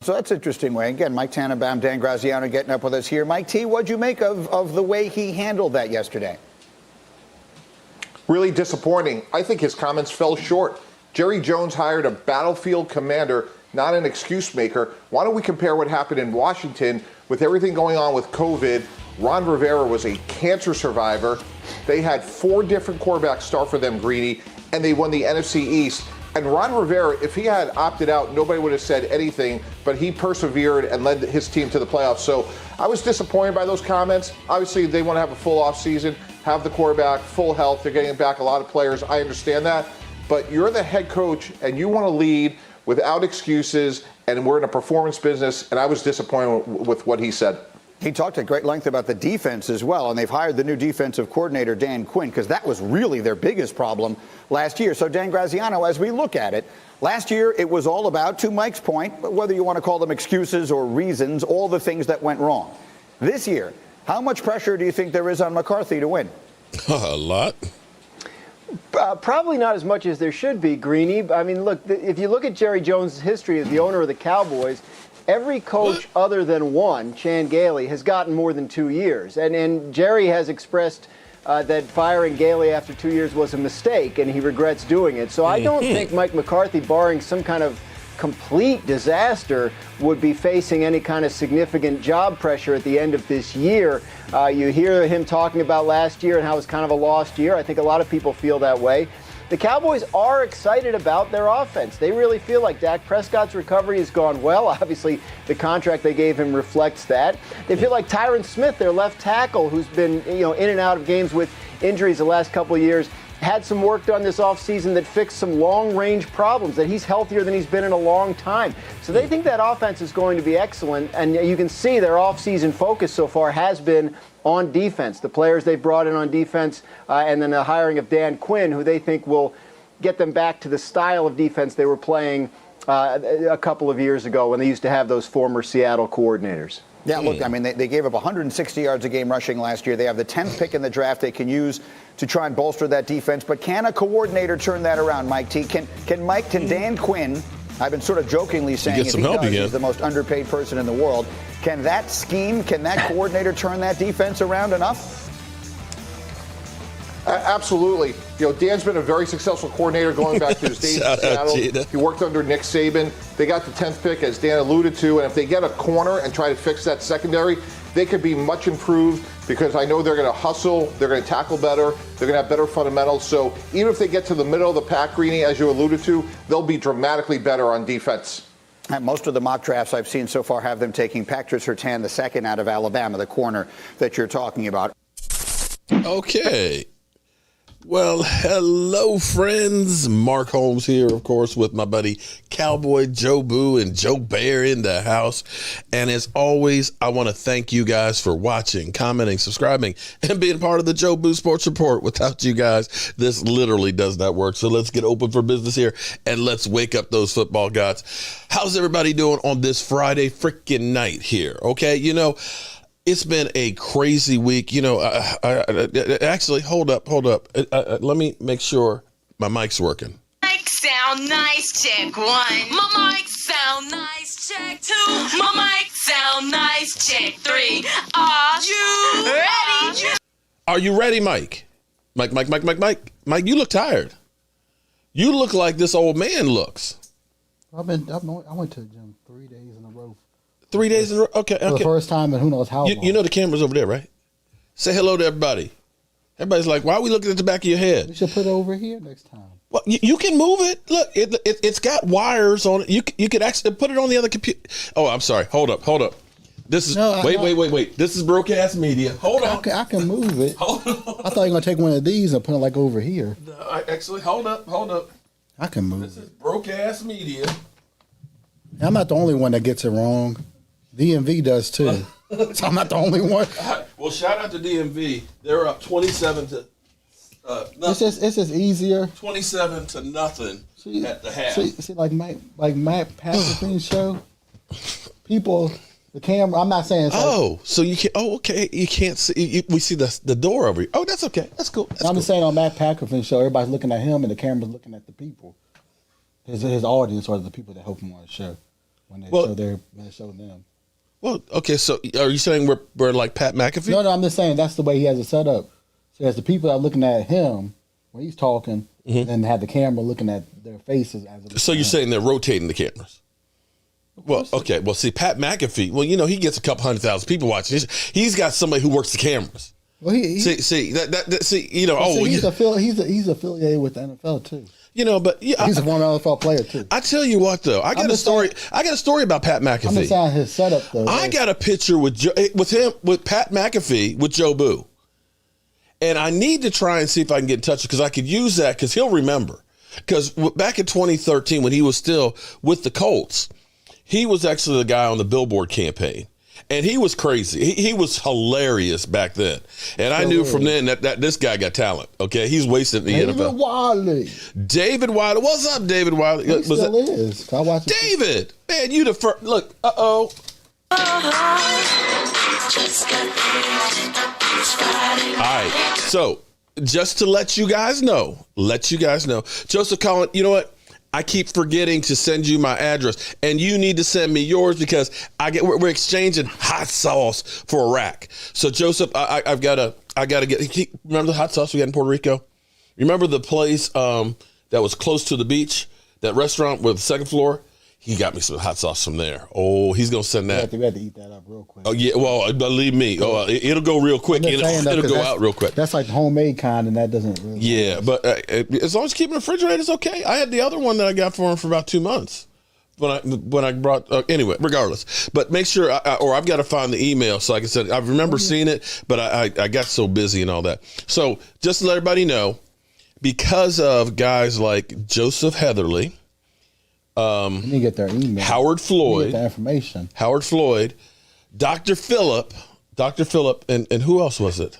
So that's an interesting way. Again, Mike Tannenbaum, Dan Graziano getting up with us here. Mike T, what'd you make of the way he handled that yesterday? Really disappointing. I think his comments fell short. Jerry Jones hired a battlefield commander, not an excuse maker. Why don't we compare what happened in Washington with everything going on with COVID? Ron Rivera was a cancer survivor. They had 4 different quarterbacks start for them, Greeny, and they won the NFC East. And Ron Rivera, if he had opted out, nobody would have said anything, but he persevered and led his team to the playoffs. So I was disappointed by those comments. Obviously, they want to have a full offseason, have the quarterback, full health. They're getting back a lot of players. I understand that. But you're the head coach, and you want to lead without excuses, and we're in a performance business, and I was disappointed with what he said. He talked at great length about the defense as well, and they've hired the new defensive coordinator, Dan Quinn, because that was really their biggest problem last year. So, Dan Graziano, as we look at it, last year it was all about, to Mike's point, whether you want to call them excuses or reasons, all the things that went wrong. This year, how much pressure do you think there is on McCarthy to win? A lot. Probably not as much as there should be, Greeny. I mean, look, if you look at Jerry Jones' history as the owner of the Cowboys, every coach other than one, Chan Gailey, has gotten more than 2 years. And Jerry has expressed that firing Gailey after 2 years was a mistake, and he regrets doing it. So I don't think Mike McCarthy, barring some kind of complete disaster, would be facing any kind of significant job pressure at the end of this year. You hear him talking about last year and how it was kind of a lost year. I think a lot of people feel that way. The Cowboys are excited about their offense. They really feel like Dak Prescott's recovery has gone well. Obviously, the contract they gave him reflects that. They feel like Tyron Smith, their left tackle, who's been in and out of games with injuries the last couple of years, had some work done this offseason that fixed some long-range problems, that he's healthier than he's been in a long time. So they think that offense is going to be excellent, and you can see their offseason focus so far has been on defense, the players they've brought in on defense, and then the hiring of Dan Quinn, who they think will get them back to the style of defense they were playing a couple of years ago when they used to have those former Seattle coordinators. Yeah, look, I mean, they gave up 160 yards a game rushing last year. They have the 10th pick in the draft they can use to try and bolster that defense. But can a coordinator turn that around, Mike T? Can Dan Quinn, I've been sort of jokingly saying if he does, he's the most underpaid person in the world. Can that coordinator turn that defense around enough? Absolutely. Dan's been a very successful coordinator going back to his days in Seattle. He worked under Nick Saban. They got the 10th pick, as Dan alluded to, and if they get a corner and try to fix that secondary, they could be much improved because I know they're going to hustle, they're going to tackle better, they're going to have better fundamentals. So even if they get to the middle of the pack, Greeny, as you alluded to, they'll be dramatically better on defense. And most of the mock drafts I've seen so far have them taking Patrick Surtain, the second out of Alabama, the corner that you're talking about. Okay. Well, hello, friends. Mark Holmes here, of course, with my buddy Cowboy Jobu and Joe Bear in the house. And as always, I want to thank you guys for watching, commenting, subscribing, and being part of the Jobu Sports Report. Without you guys, this literally does not work. So let's get open for business here and let's wake up those football gods. How's everybody doing on this Friday freaking night here? Okay, it's been a crazy week. Actually, hold up. Let me make sure my mic's working. Mic sound nice, check 1. My mic sound nice, check 2. My mic sound nice, check 3. Are you ready? Are you ready, Mike? Mike, you look tired. You look like this old man looks. I went to the gym 3 days in a row. 3 days in a row? Okay. For the first time in who knows how long. You know the camera's over there, right? Say hello to everybody. Everybody's like, why are we looking at the back of your head? We should put it over here next time. Well, you can move it. Look, it's got wires on it. You could actually put it on the other computer. Oh, I'm sorry. Hold up. This is wait. This is broadcast media. Hold on. I can move it. Hold on. I thought you were gonna take one of these and put it like over here. No, actually, hold up. I can move This is broadcast media. I'm not the only one that gets it wrong. DMV does too. So I'm not the only one. Well, shout out to DMV. They're up 27 to nothing. It's just easier. 27 to nothing at the half. See, like Matt Patterson's show. People, the camera. I'm not saying. So you can't. Oh, okay. You can't see. We see the door over here. Oh, that's okay. That's cool. I'm just saying on Matt Patterson's show, everybody's looking at him and the camera's looking at the people. His audience or the people that help him on the show. when they show them. Well, okay, so are you saying we're like Pat McAfee? No, I'm just saying that's the way he has it set up. So as the people that are looking at him when he's talking, and have the camera looking at their faces. So you're saying they're rotating the cameras? Well, okay. Well, see, Pat McAfee. Well, he gets a couple 100,000 people watching. He's got somebody who works the cameras. Well, he's affiliated with the NFL too. But he's a former NFL player too. I tell you what, though, I got a story about Pat McAfee. I'm just saying his setup, though. I got a picture with Pat McAfee with Jobu, and I need to try and see if I can get in touch because I could use that because he'll remember. Because back in 2013, when he was still with the Colts, he was actually the guy on the Billboard campaign. And he was crazy. He was hilarious back then. And I knew from then that this guy got talent. Okay, he's wasting the NFL. David Wiley. What's up, David Wiley? He still is. I watch David, man, you the first. Look, All right, so just to let you guys know, Joseph Collin, you know what? I keep forgetting to send you my address, and you need to send me yours because we're exchanging hot sauce for a rack. So Joseph, I gotta get. Remember the hot sauce we got in Puerto Rico? Remember the place that was close to the beach, that restaurant with the second floor? He got me some hot sauce from there. Oh, he's gonna send that. We have to eat that up real quick. Oh yeah, well, believe me, it'll go real quick. It'll go out real quick. That's like the homemade kind, and that doesn't really. Yeah, but as long as you keep it in the refrigerator, it's okay. I had the other one that I got for him for about 2 months when I brought. Anyway, regardless, but make sure, or I've got to find the email so I can send. I remember seeing it, but I got so busy and all that. So just to let everybody know, because of guys like Joseph Heatherly. You get their email. Howard Floyd. Get the information. Howard Floyd, Dr. Phillip, and who else was it?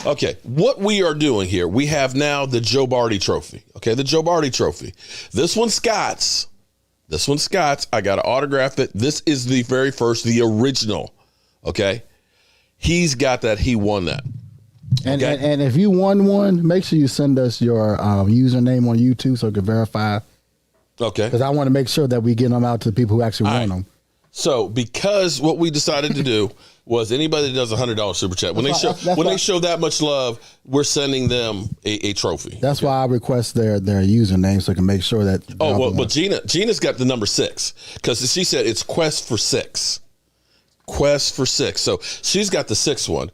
Okay, what we are doing here, we have now the Joe Barty Trophy. Okay, the Joe Barty Trophy. This one's Scott's. I got to autograph it. This is the very first, the original. Okay, he's got that. He won that. And, okay? and if you won one, make sure you send us your username on YouTube so we can verify. Okay. Because I want to make sure that we get them out to the people who actually want them. So, because what we decided to do was anybody that does $100 super chat, when they show that much love, we're sending them a trophy. That's why I request their username so I can make sure that. Well, Gina's got the number 6 because she said it's Quest for 6. Quest for 6. So she's got the 6th one.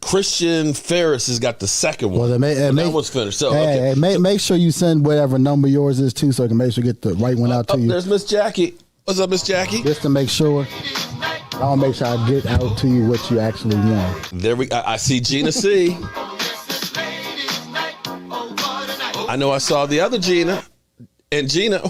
Christian Ferris has got the second one. Well, that one's finished. So make sure you send whatever number yours is too, so I can make sure you get the right one out to you. There's Miss Jackie. What's up, Miss Jackie? Just to make sure. I'll make sure I get out to you what you actually want. There I see Gina C. I know I saw the other Gina. And Gina,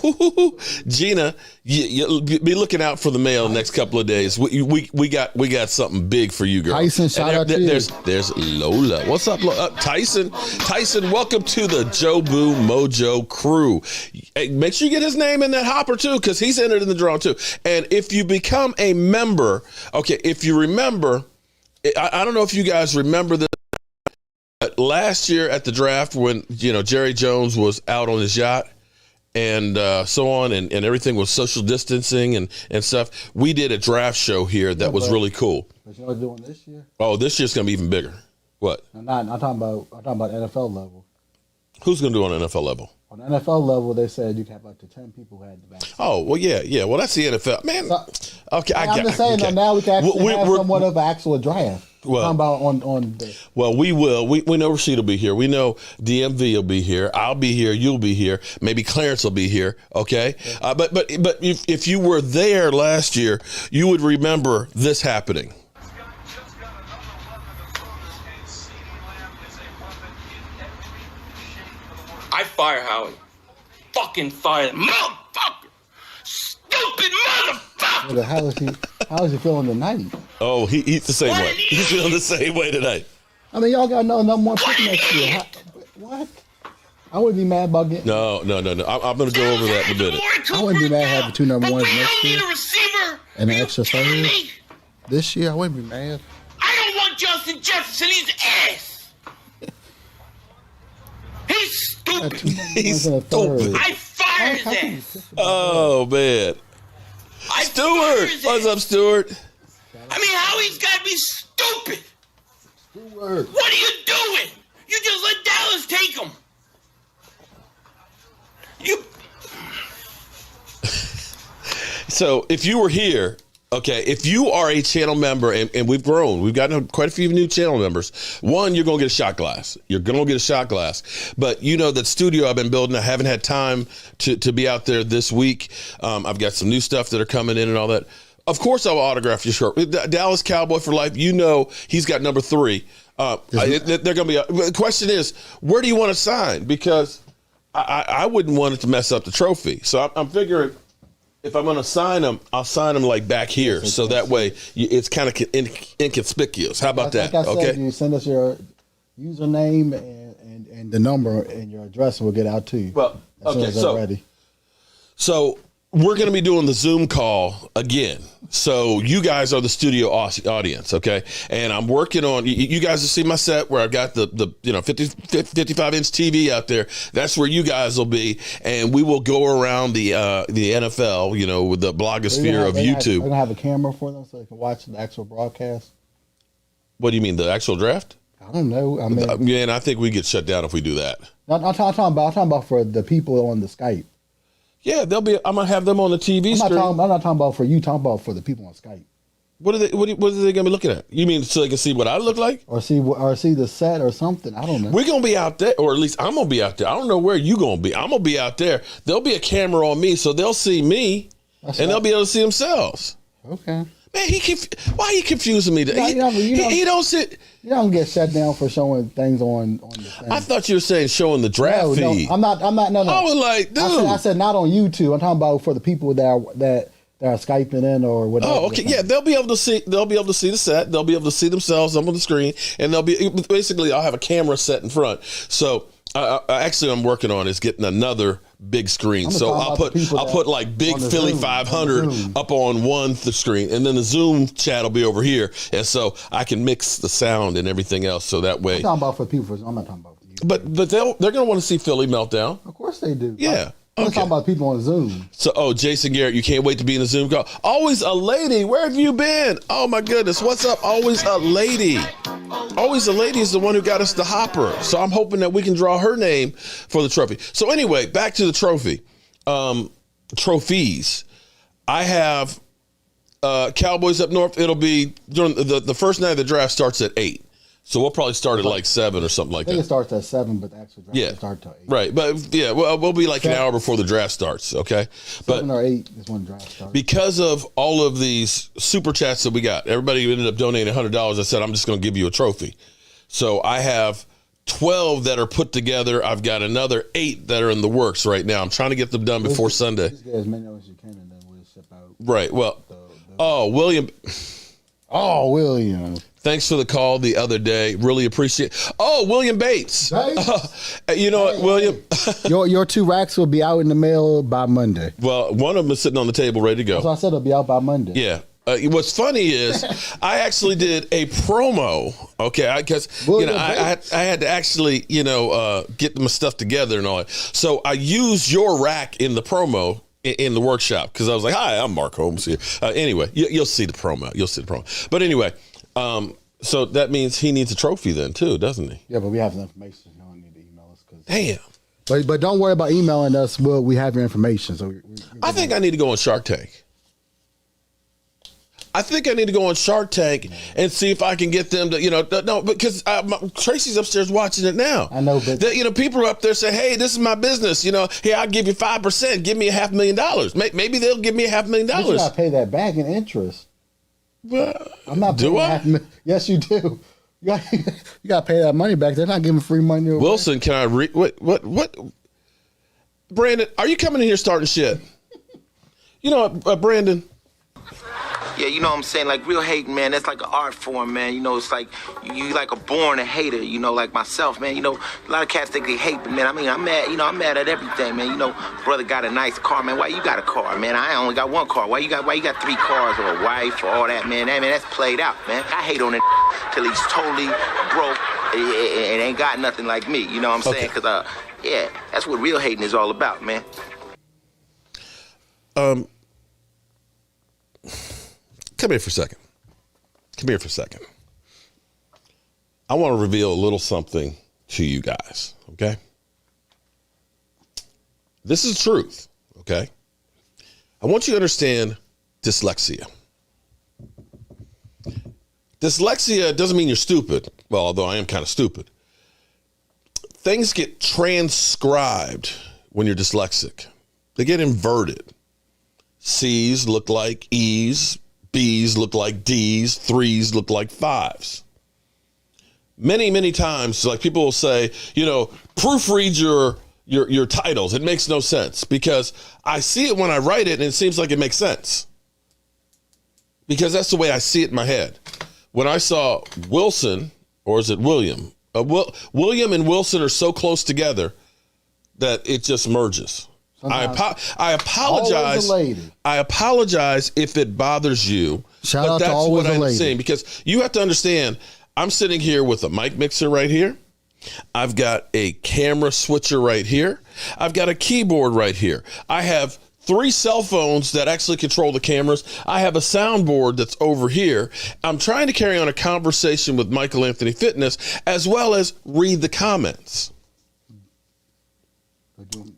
you'll be looking out for the mail the next couple of days. We got something big for you, girl. Tyson, shout out to you. There's Lola. What's up, Tyson? Tyson, welcome to the Jobu Mojo crew. Hey, make sure you get his name in that hopper too, because he's entered in the draw too. And if you become a member, okay, if you remember, I don't know if you guys remember this. But last year at the draft, when Jerry Jones was out on his yacht. And so on, and everything was social distancing and stuff. We did a draft show here that was really cool. But you know what we're doing this year? Oh, this year's gonna be even bigger. What? I'm talking about NFL level. Who's gonna do it on NFL level? On the NFL level, they said you can have up to 10 people who had the vaccine. Oh, well, yeah. Well, that's the NFL, man. Okay, I'm just saying that now we can actually have somewhat of an actual draft. Well, about on the. Well, we will. We know Rashid will be here. We know DMV will be here. I'll be here. You'll be here. Maybe Clarence will be here. Okay. But if you were there last year, you would remember this happening. I fire Howie. Fucking fire him. Motherfucker! Stupid motherfucker! How is he feeling tonight? Oh, he's the same way. He's feeling the same way tonight. I mean, y'all got no number one pick next year. What? I wouldn't be mad about getting. No. I'm going to go over that in a minute. I wouldn't be mad having 2 number ones next year. And an extra third. This year, I wouldn't be mad. I don't want Justin Jefferson. He's ass. He's stupid. He's stupid. I fire fire his ass. Oh, man. I Stewart. fire his What's ass. up, Stewart? I mean, Howie's got to be stupid. Stewart. What are you doing? You just let Dallas take him. You. So if you were here, okay, if you are a channel member, and we've grown, we've gotten quite a few new channel members. One, you're going to get a shot glass. You're going to get a shot glass. But you know that studio I've been building, I haven't had time to be out there this week. I've got some new stuff that are coming in and all that. Of course, I will autograph your shirt. Dallas Cowboy for life. You know he's got number 3. They're going to be. The question is, where do you want to sign? Because I wouldn't want it to mess up the trophy. So I'm figuring if I'm going to sign them, I'll sign them like back here, so that way it's kind of inconspicuous. How about that? Like I said, Okay. you send us your username and the number and your address, and we'll get out to you. Well, as soon okay, as they're ready. So we're going to be doing the Zoom call again. So you guys are the studio audience, okay? And I'm working on, you guys will see my set where I've got the 55-inch TV out there. That's where you guys will be. And we will go around the NFL, with the blogosphere of YouTube. We're going to have a camera for them so they can watch the actual broadcast. What do you mean, the actual draft? I don't know. I mean, Man, I think we get shut down if we do that. I'm talking about for the people on the Skype. Yeah, I'm gonna have them on the TV screen. I'm not talking about for you. I'm talking about for the people on Skype. What are they gonna be looking at? You mean so they can see what I look like? Or see the set or something. I don't know. We're gonna be out there, or at least I'm gonna be out there. I don't know where you gonna be. I'm gonna be out there. There'll be a camera on me, so they'll see me, they'll be able to see themselves. Okay. Man, why are you confusing me? He don't sit. You don't get shut down for showing things on the thing. I thought you were saying showing the draft feed. No, I'm not. No. I was like, dude. I said not on YouTube. I'm talking about for the people that are Skyping in or whatever. Oh, okay. Yeah, they'll be able to see. They'll be able to see the set. They'll be able to see themselves on the screen, and basically I'll have a camera set in front. So actually, I'm working on is getting another big screen. So I'll put like big Philly 500 up on one screen, and then the Zoom chat will be over here, and so I can mix the sound and everything else. So that way, I'm talking about for people. I'm not talking about for you. But they're gonna want to see Philly meltdown. Of course they do. Yeah. I'm Okay. talking about people on Zoom. So, Jason Garrett, you can't wait to be in the Zoom call. Always a lady. Where have you been? Oh, my goodness. What's up? Always a lady. Always a lady is the one who got us the hopper. So I'm hoping that we can draw her name for the trophy. So anyway, back to the trophy. Trophies. I have Cowboys up north. It'll be during the first night of the draft starts at 8. So we'll probably start at like 7 or something like I think that. it starts at 7, but the actual draft Yeah. starts at 8. Right. But yeah, we'll be like an hour before the draft starts. Okay. 7 or 8 is when the draft starts. Because of all of these super chats that we got, everybody ended up donating $100. I said, I'm just going to give you a trophy. So I have 12 that are put together. I've got another 8 that are in the works right now. I'm trying to get them done before Sunday. Just get as many as you can, and then we'll ship out. Right. Well, William. Oh, William. Thanks for the call the other day. Really appreciate it. Oh, William Bates. You know what, William? Your 2 racks will be out in the mail by Monday. Well, one of them is sitting on the table ready to go. So I said it'll be out by Monday. Yeah. What's funny is I actually did a promo, okay, because I had to actually, get my stuff together and all that. So I used your rack in the promo in the workshop because I was like, hi, I'm Mark Holmes here. Anyway, you'll see the promo. You'll see the promo. But anyway, so that means he needs a trophy then too, doesn't he? Yeah, but we have the information. You don't need to email us. Damn. But don't worry about emailing us. We have your information. So I think I need to go on Shark Tank. I think I need to go on Shark Tank and see if I can get them to, no, because Tracy's upstairs watching it now. I know, but people are up there saying, "Hey, this is my business. Here, I'll give you 5%. Give me $500,000. Maybe they'll give me $500,000. You gotta pay that back in interest. Well, I'm not. Do I? Yes, you do. You gotta pay that money back. They're not giving free money away. Wilson, can I read what? Brandon, are you coming in here starting shit? You know what, Brandon? Yeah, you know what I'm saying? Like, real hating, man, that's like an art form, man. It's like you like a born a hater, like myself, man. A lot of cats think they hate, but, man, I'm mad, I'm mad at everything, man. Brother got a nice car, man. Why you got a car, man? I only got 1 car. Why you got 3 cars or a wife or all that, man? That's played out, man. I hate on it till he's totally broke and ain't got nothing like me, you know what I'm saying? Because, yeah, that's what real hating is all about, man. Come here for a second. Come here for a second. I want to reveal a little something to you guys, okay? This is truth, okay? I want you to understand dyslexia. Dyslexia doesn't mean you're stupid. Well, although I am kind of stupid. Things get transcribed when you're dyslexic. They get inverted. C's look like E's, B's look like D's, 3's look like 5's. Many, many times, like people will say, proofread your titles. It makes no sense because I see it when I write it and it seems like it makes sense. Because that's the way I see it in my head. When I saw Wilson, or is it William? William and Wilson are so close together that it just merges. I apologize. I apologize if it bothers you. Shout out that's to always what a I'm lady. saying, because you have to understand, I'm sitting here with a mic mixer right here. I've got a camera switcher right here. I've got a keyboard right here. I have 3 cell phones that actually control the cameras. I have a soundboard that's over here. I'm trying to carry on a conversation with Michael Anthony Fitness as well as read the comments.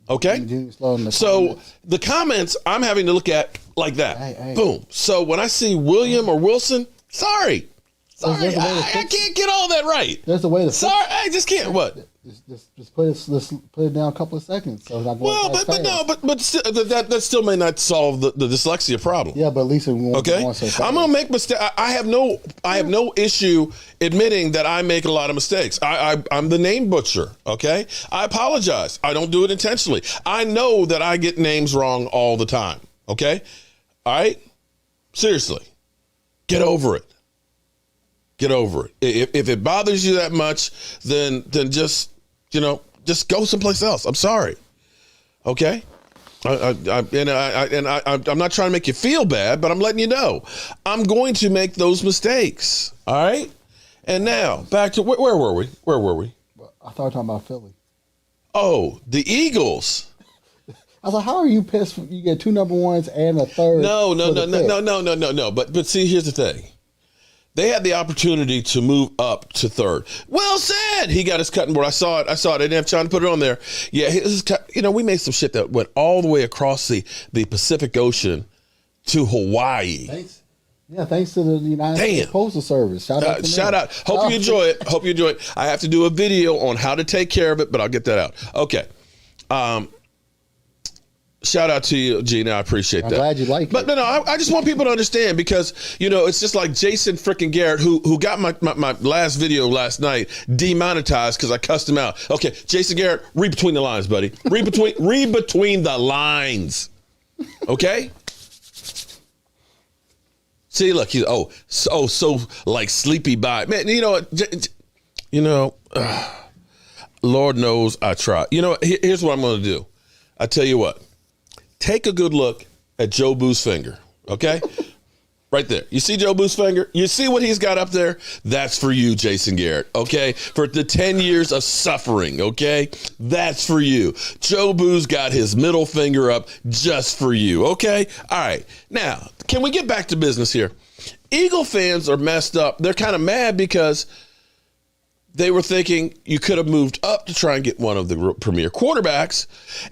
Okay? So the comments I'm having to look at like that. Hey. Boom. So when I see William or Wilson, sorry, I can't get all that right. There's a way to. Sorry, I just can't. What? Just put it down a couple of seconds. So it's not going Well, but still, that still may not solve the dyslexia problem. Yeah, but at least it won't. Okay, go on so fast. I'm gonna make mistakes. I have no issue admitting that I make a lot of mistakes. I'm the name butcher. Okay, I apologize. I don't do it intentionally. I know that I get names wrong all the time. Okay, all right. Seriously, get over it. Get over it. If it bothers you that much, then just go someplace else. I'm sorry. Okay. I'm not trying to make you feel bad, but I'm letting you know I'm going to make those mistakes. All right. And now back to where were we? Where were we? I thought we were talking about Philly. Oh, the Eagles. I was like, how are you pissed? You get 2 number ones and a third. No. But see, here's the thing. They had the opportunity to move up to third. Well said. He got his cutting board. I saw it. I didn't have time to put it on there. Yeah, we made some shit that went all the way across the Pacific Ocean to Hawaii. Thanks. Yeah, thanks to the United States Postal Service. Shout out. Hope you enjoy it. I have to do a video on how to take care of it, but I'll get that out. Okay. Shout out to you, Gina. I appreciate that. I'm glad you like it. But no, I just want people to understand because, it's just like Jason freaking Garrett, who got my last video last night demonetized because I cussed him out. Okay, Jason Garrett, read between the lines, buddy. Read between the lines. Okay? See, look, he's so like sleepy by. Man, Lord knows I try. Here's what I'm going to do. I tell you what. Take a good look at Jobu's finger, okay? Right there. You see Jobu's finger? You see what he's got up there? That's for you, Jason Garrett, okay? For the 10 years of suffering, okay? That's for you. Jobu's got his middle finger up just for you, okay? All right. Now, can we get back to business here? Eagle fans are messed up. They're kind of mad because they were thinking you could have moved up to try and get one of the premier quarterbacks,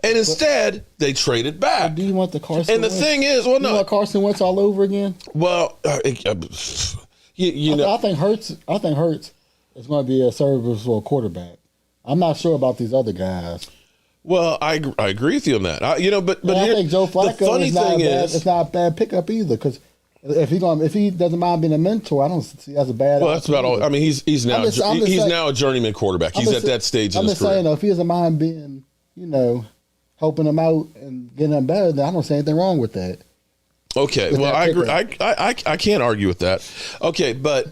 and instead they traded back. Do you want the Carson? And the Wentz? thing is, You want Carson Wentz all over again? Well, I think Hurts is going to be a serviceable quarterback. I'm not sure about these other guys. Well, I agree with you on that. I think Joe Flacco is not a bad pickup either because. If he doesn't mind being a mentor, I don't see that's a bad. Well, that's about all. I mean, he's now now a journeyman quarterback. He's at that stage in his career. I'm just saying, if he doesn't mind being, helping him out and getting him better, then I don't see anything wrong with that. Okay, well, I agree. I can't argue with that. Okay, but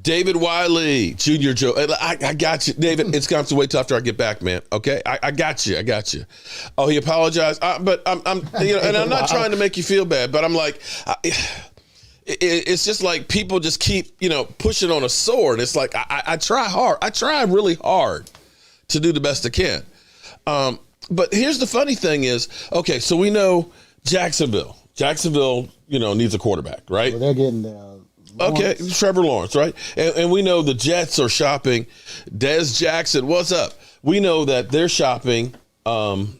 David Wiley, Junior Joe, I got you, David. It's going to wait till after I get back, man. Okay, I got you. Oh, he apologized, but I'm and I'm not trying to make you feel bad, but I'm like, it's just like people just keep pushing on a sword. It's like I try hard. I try really hard to do the best I can. But here's the funny thing is, okay, so we know Jacksonville, needs a quarterback, right? Well, they're getting Okay, Trevor Lawrence, right? And we know the Jets are shopping Des Jackson. What's up? We know that they're shopping Sam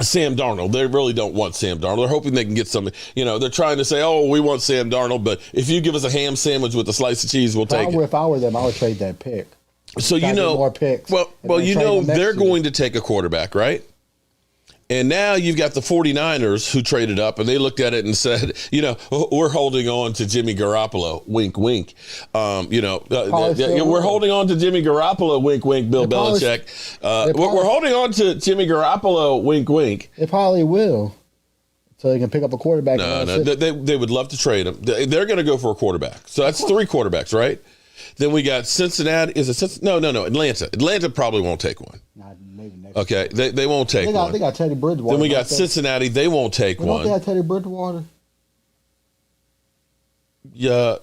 Darnold. They really don't want Sam Darnold. They're hoping they can get something. They're trying to say, oh, we want Sam Darnold, but if you give us a ham sandwich with a slice of cheese, we'll take it. If I were them, I would trade that pick. So more picks. Well, they're going to take a quarterback, right? And now you've got the 49ers who traded up, and they looked at it and said, we're holding on to Jimmy Garoppolo, wink, wink. We're holding on to Jimmy Garoppolo, wink, wink, Bill Belichick. We're holding on to Jimmy Garoppolo, wink, wink. They probably will. So they can pick up a quarterback. No, they would love to trade him. They're going to go for a quarterback. So that's 3 quarterbacks, right? Then we got Cincinnati. Is it Cincinnati? No, Atlanta. Atlanta probably won't take one. Maybe next Okay, they won't take one. They got Teddy Bridgewater. Then we got Cincinnati. They won't take one. Don't they have Teddy Bridgewater? Yeah.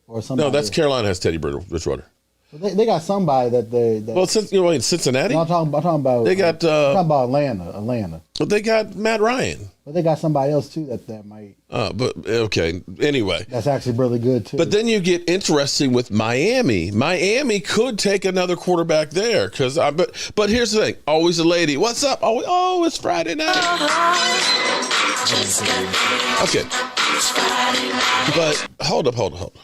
Or somebody. No, that's Carolina has Teddy Bridgewater. They got somebody that they. Well, Cincinnati. No, I'm talking about. They got. I'm talking about Atlanta. But they got Matt Ryan. But they got somebody else too that might. But okay. Anyway, that's actually really good too. But then you get interesting with Miami. Miami could take another quarterback there because. But here's the thing. Always a lady. What's up? Oh, it's Friday night. Okay. But hold up.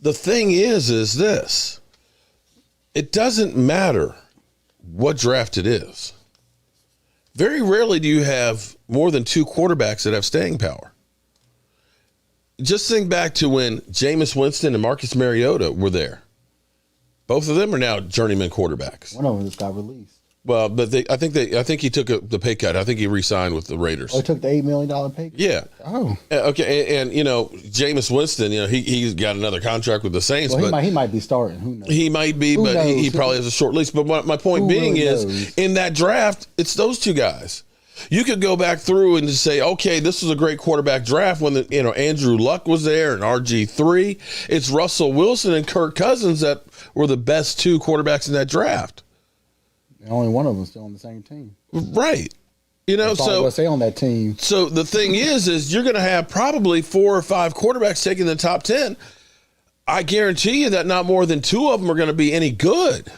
The thing is this. It doesn't matter what draft it is. Very rarely do you have more than 2 quarterbacks that have staying power. Just think back to when Jameis Winston and Marcus Mariota were there. Both of them are now journeyman quarterbacks. One of them just got released. Well, but I think he took the pay cut. I think he re-signed with the Raiders. Oh, he took the $8 million pay cut? Yeah. Oh. Okay, and Jameis Winston, he's got another contract with the Saints. Well, but he might be starting. Who knows? He might be, but he probably has a short lease. But my point being is, in that draft, it's those 2 guys. You could go back through and just say, okay, this was a great quarterback draft when Andrew Luck was there and RG3. It's Russell Wilson and Kirk Cousins that were the best 2 quarterbacks in that draft. Only one of them still on the same team. Right. So stay on that team. So the thing is you're going to have probably 4 or 5 quarterbacks taking the top 10. I guarantee you that not more than 2 of them are going to be any good.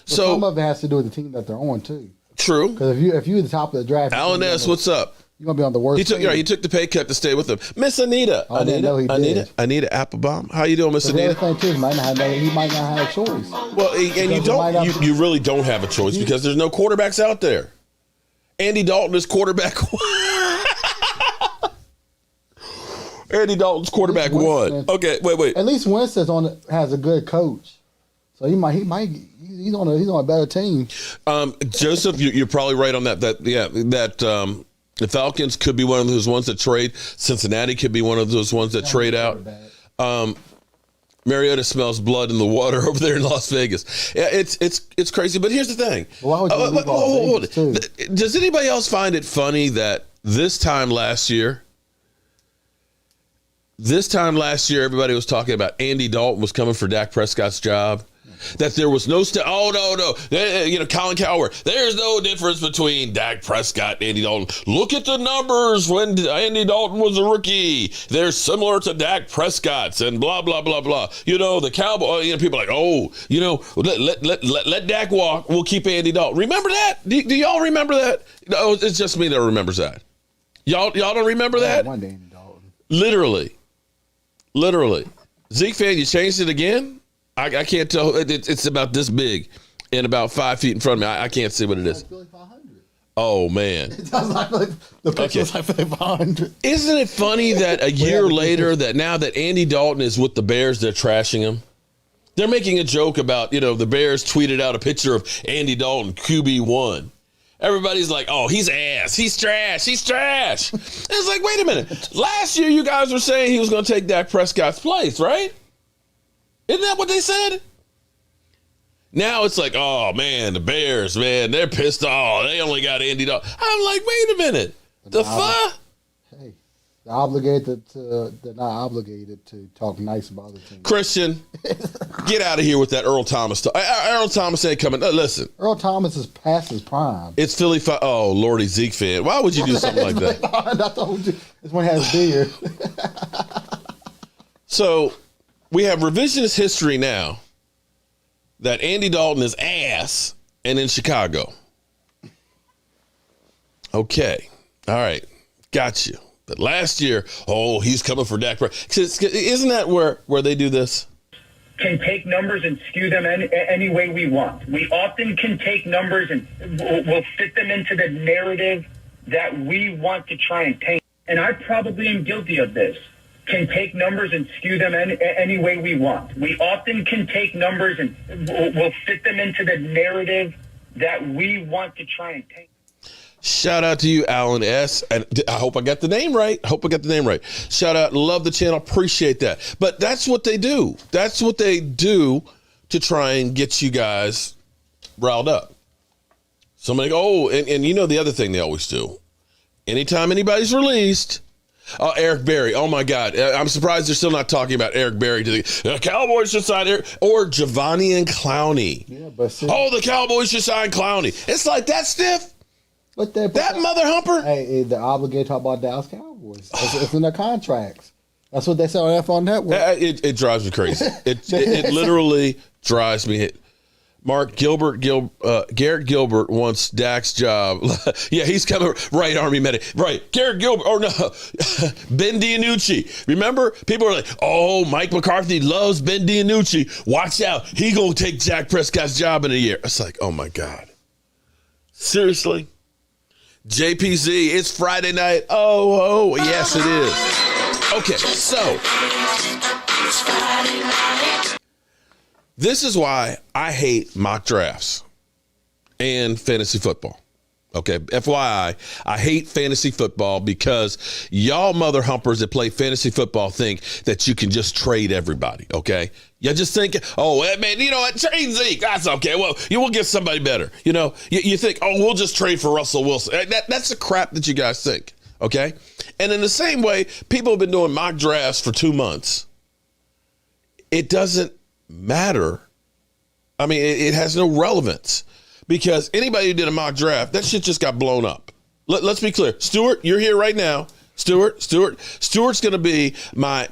So some of it has to do with the team that they're on too. True. Because if you're the top of the draft, Alan S., what's up? You're gonna be on the worst. He took the pay cut to stay with them. Miss Anita. Anita Applebaum. How you doing, Miss Anita? The other thing too, he might not have a choice. Well, and you really don't have a choice because there's no quarterbacks out there. Andy Dalton is quarterback. Andy Dalton's quarterback 1. Okay, wait. At least Winston has a good coach, so he's on a better team. Joseph, you're probably right on that. The Falcons could be one of those ones that trade. Cincinnati could be one of those ones that trade out. Mariota smells blood in the water over there in Las Vegas. Yeah, it's crazy. But here's the thing. Does anybody else find it funny that this time last year, everybody was talking about Andy Dalton was coming for Dak Prescott's job? That there was no Colin Cowherd. There's no difference between Dak Prescott and Andy Dalton. Look at the numbers when Andy Dalton was a rookie. They're similar to Dak Prescott's and blah blah blah blah. The Cowboy. People are like, let Dak walk. We'll keep Andy Dalton. Remember that? Do y'all remember that? No, it's just me that remembers that. Y'all don't remember that? One day Andy Dalton. Literally. Zeke fan, you changed it again? I can't tell. It's about this big and about 5 feet in front of me. I can't see what it is. Oh, man. The picture was like 500. Isn't it funny that a year later, that now that Andy Dalton is with the Bears, they're trashing him? They're making a joke about, the Bears tweeted out a picture of Andy Dalton, QB1. Everybody's like, oh, he's ass. He's trash. He's trash. And it's like, wait a minute. Last year, you guys were saying he was going to take Dak Prescott's place, right? Isn't that what they said? Now it's like, oh, man, the Bears, man, they're pissed off. They only got Andy Dalton. I'm like, wait a minute. The fuck? Hey, They're not obligated to talk nice about other teams. Christian, get out of here with that Earl Thomas stuff. Earl Thomas ain't coming. Listen. Earl Thomas is past his prime. It's Philly. Oh, Lordy Zeke fan. Why would you do something like that? I told you. This one has beard. So we have revisionist history now that Andy Dalton is ass and in Chicago. Okay. All right. Got you. But last year, he's coming for Dak Prescott. Isn't that where they do this? Can take numbers and skew them any way we want. We often can take numbers and we'll fit them into the narrative that we want to try and paint. And I probably am guilty of this. Can take numbers and skew them any way we want. We often can take numbers and we'll fit them into the narrative that we want to try and paint. Shout out to you, Alan S. And I hope I got the name right. Shout out. Love the channel. Appreciate that. But that's what they do. That's what they do to try and get you guys riled up. Somebody, and you know the other thing they always do. Anytime anybody's released, Eric Berry. Oh, my God. I'm surprised they're still not talking about Eric Berry. The Cowboys should sign Eric. Or Giovanni and Clowney. Yeah, but the Cowboys should sign Clowney. It's like that stiff. But that mother humper. Hey, they're obligated to talk about Dallas Cowboys. It's in their contracts. That's what they say on NFL Network. It drives me crazy. It literally drives me. Mark Garrett Gilbert wants Dak's job. Yeah, he's coming. Right, Army medic. Right, Garrett Gilbert. Oh no, Ben DiNucci. Remember, people are like, Mike McCarthy loves Ben DiNucci. Watch out, he gonna take Dak Prescott's job in a year. It's like, oh my God, seriously. JPZ, it's Friday night. Oh, yes, it is. Okay, so this is why I hate mock drafts and fantasy football. Okay, FYI, I hate fantasy football because y'all mother humpers that play fantasy football think that you can just trade everybody, okay? You just think, man, you know what, trade Zeke, that's okay. Well, you will get somebody better. You know, you think, we'll just trade for Russell Wilson. That's the crap that you guys think, okay? And in the same way, people have been doing mock drafts for 2 months. It doesn't matter. I mean, it has no relevance. Because anybody who did a mock draft, that shit just got blown up. Let's be clear. Stuart, you're here right now. Stuart's going to be my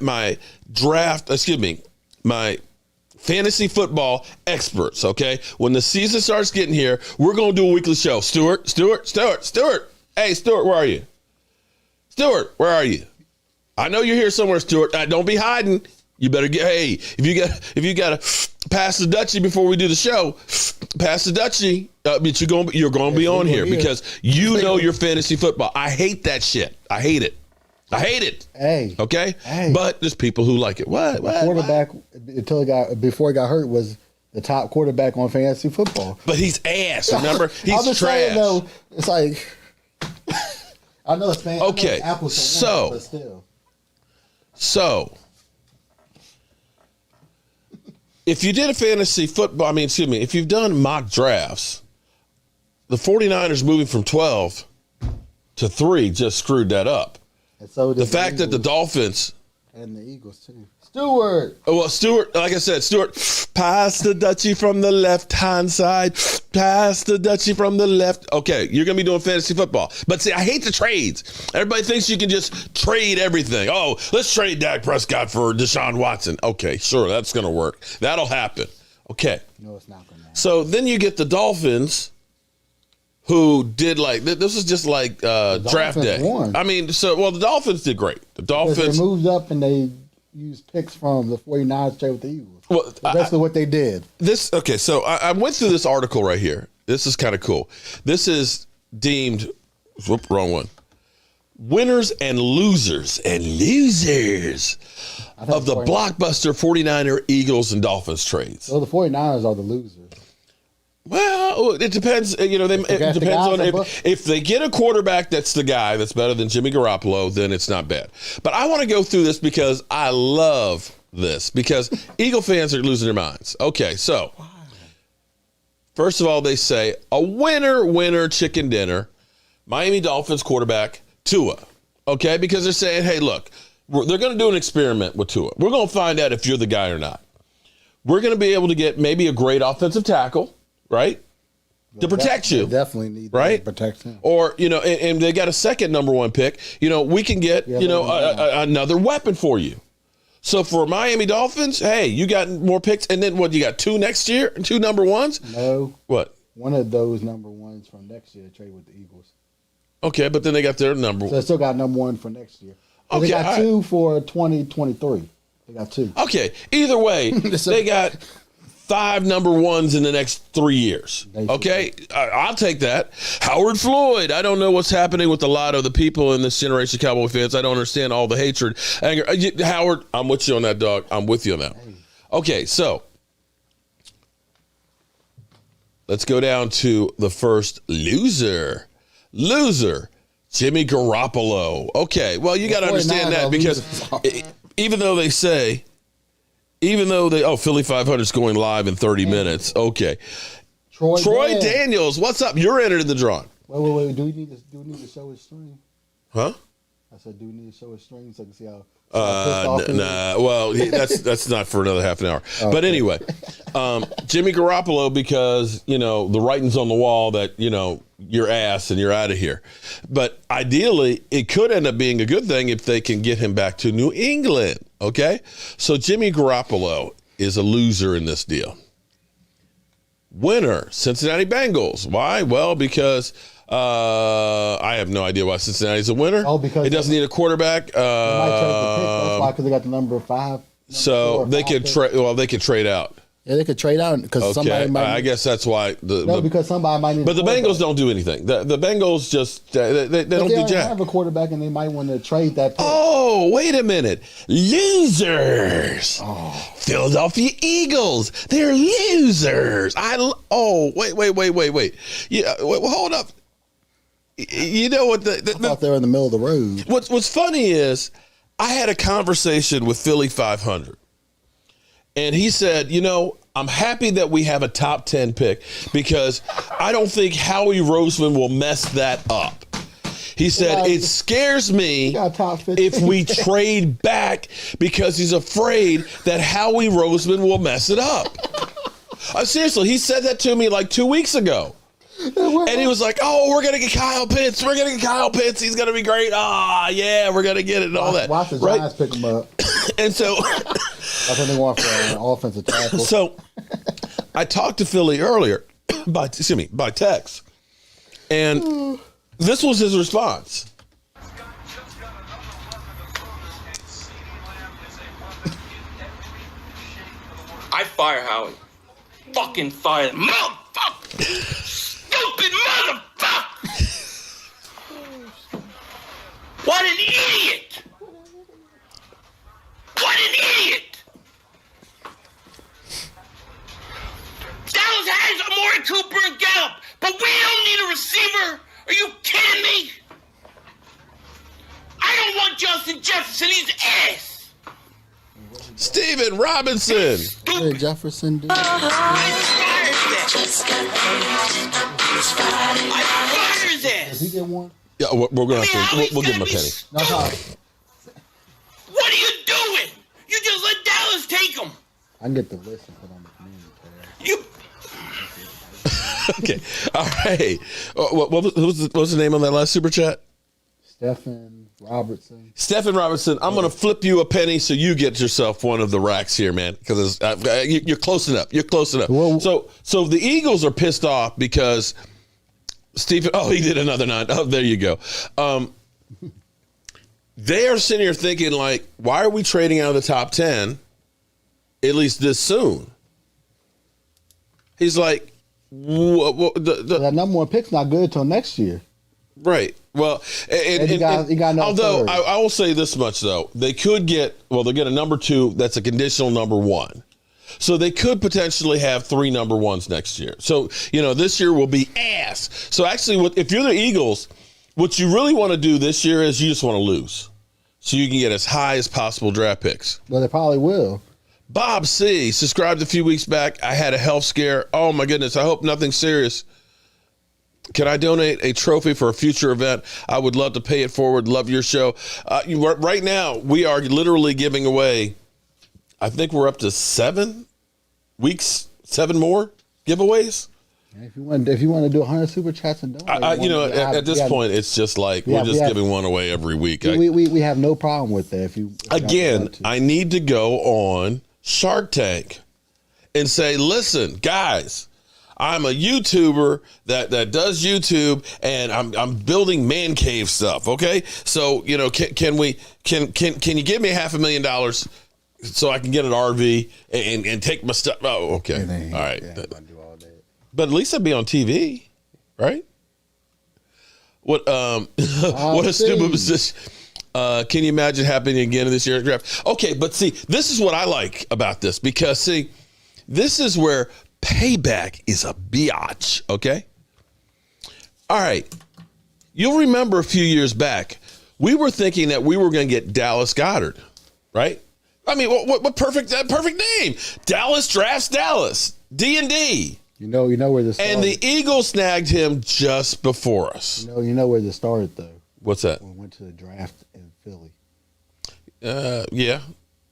fantasy football experts, okay? When the season starts getting here, we're going to do a weekly show. Stuart. Hey, Stuart, where are you? Stuart, where are you? I know you're here somewhere, Stuart. Don't be hiding. You better if you got to pass the Dutchie before we do the show, pass the Dutchie. But you're going to be on here because you know your fantasy football. I hate that shit. I hate it. Hey. Okay? Hey. But there's people who like it. What? Quarterback before he got hurt was the top quarterback on fantasy football. But he's ass, remember? He's I'm just trash. saying, though, it's like I know it's fan. Okay. Apples to oranges, but still. So if you did a fantasy football, if you've done mock drafts, the 49ers moving from 12 to 3 just screwed that up. And so the fact that the Dolphins and the Eagles too. Stuart, like I said, pass the Dutchie from the left-hand side. Pass the Dutchie from the left. Okay, you're going to be doing fantasy football. But see, I hate the trades. Everybody thinks you can just trade everything. Let's trade Dak Prescott for Deshaun Watson. Okay, sure, that's going to work. That'll happen. Okay. No, it's not going to happen. So then you get the Dolphins, who did this was just like draft day. Won. The Dolphins did great. The Dolphins they moved up and they used picks from the 49ers trade with the Eagles. Well, that's basically what they did. So I went through this article right here. This is kind of cool. This is deemed, wrong one. Winners and losers of the blockbuster 49er, Eagles, and Dolphins trades. So the 49ers are the losers. Well, it depends. It depends on if they get a quarterback that's the guy that's better than Jimmy Garoppolo, then it's not bad. But I want to go through this because I love this because Eagle fans are losing their minds. Okay, so first of all, they say a winner chicken dinner. Miami Dolphins quarterback Tua. Okay, because they're saying, hey, look, they're going to do an experiment with Tua. We're going to find out if you're the guy or not. We're going to be able to get maybe a great offensive tackle, right? To protect you. They definitely need right? to protect him. Or, and they got a second number one pick. We can get, another weapon for you. So for Miami Dolphins, hey, you got more picks. And then what, you got 2 next year? 2 number ones? No. What? One of those number ones from next year trade with the Eagles. Okay, but then they got their number. So they still got number 1 for next year. So Okay, they got all 2 for 2023. They got 2. Okay, either way, they got 5 number ones in the next 3 years. Okay, I'll take that. Howard Floyd. I don't know what's happening with a lot of the people in this generation of Cowboy fans. I don't understand all the hatred, anger. Howard, I'm with you on that, dog. I'm with you on that. Okay, so let's go down to the first loser. Jimmy Garoppolo. Okay, well, you got to understand that because even though Philly 500 is going live in 30 minutes. Okay. Troy Daniels, what's up? You're entered in the drawing. Wait. Do we need to show his string? Huh? I said, do we need to show his string so I can see how Nah. Well, that's not for another half an hour. Okay. But anyway, Jimmy Garoppolo, because, the writing's on the wall that, you're ass and you're out of here. But ideally, it could end up being a good thing if they can get him back to New England. Okay? So Jimmy Garoppolo is a loser in this deal. Winner, Cincinnati Bengals. Why? Well, because I have no idea why Cincinnati's a winner. Oh, because it doesn't need a quarterback. They might trade the pick. That's why, because they got the number 5. So they could trade. Well, they could trade out. Yeah, they could trade out because somebody might. I guess that's why. Because somebody might need. But the Bengals don't do anything. The Bengals just they don't do jack. They have a quarterback, and they might want to trade that pick. Oh, wait a minute, losers! Oh. Philadelphia Eagles, they're losers. Wait. Yeah, hold up. You know what? I thought they were in the middle of the road. What's funny is I had a conversation with Philly 500. And he said, I'm happy that we have a top 10 pick because I don't think Howie Roseman will mess that up. He said, it scares me if we trade back because he's afraid that Howie Roseman will mess it up. Seriously, he said that to me like 2 weeks ago. And he was like, we're going to get Kyle Pitts. He's going to be great. Yeah, we're going to get it and all that. Watch the Giants pick him up. And so that's what they want for an offensive tackle. So I talked to Philly earlier by text. And this was his response. I fire Howie. Fucking fire him. Motherfucker! Stupid motherfucker! What an idiot! What an idiot! Dallas has Amari Cooper and Gallup, but we don't need a receiver. Are you kidding me? I don't want Justin Jefferson. He's ass. Steven Robinson. Hey, Jefferson. Dude. I fired his ass. Does he get one? Yeah, we're going to have to. We'll give him a penny. No. What are you doing? You just let Dallas take him. I can get the list and put on the community tab. You. Okay. All right. What was the name on that last super chat? Stephen Robertson. I'm going to flip you a penny so you get yourself one of the racks here, man, because you're close enough. Well, so the Eagles are pissed off because Stephen. Oh, he did another 9. Oh, there you go. They are sitting here thinking, like, why are we trading out of the top 10 at least this soon? He's like, that number 1 pick's not good till next year. Right. Well, and he got no although third. I will say this much, though. They'll get a number 2 that's a conditional number 1. So they could potentially have 3 number 1s next year. So, this year will be ass. So actually, if you're the Eagles, what you really want to do this year is you just want to lose. So you can get as high as possible draft picks. Well, they probably will. Bob C. subscribed a few weeks back. I had a health scare. Oh, my goodness. I hope nothing serious. Can I donate a trophy for a future event? I would love to pay it forward. Love your show. Right now, we are literally giving away, I think we're up to 7 weeks, 7 more giveaways. If you want to do 100 super chats and donate, at this point, it's just like we're just giving one away every week. We have no problem with that. If again, I need to go on Shark Tank and say, listen, guys, I'm a YouTuber that does YouTube, and I'm building man cave stuff. Okay, so can you give me $500,000 so I can get an RV and take my stuff? Oh, okay, all right. But at least I'd be on TV, right? What what a stupid position. Can you imagine happening again in this year's draft? Okay, but see, this is what I like about this, because see, this is where payback is a biatch, okay? All right. You'll remember a few years back, we were thinking that we were going to get Dallas Goedert, right? I mean, what perfect name. Dallas drafts Dallas. D&D. You know where this started. And the Eagles snagged him just before us. You know where this started, though. What's that? When we went to the draft in Philly. Yeah.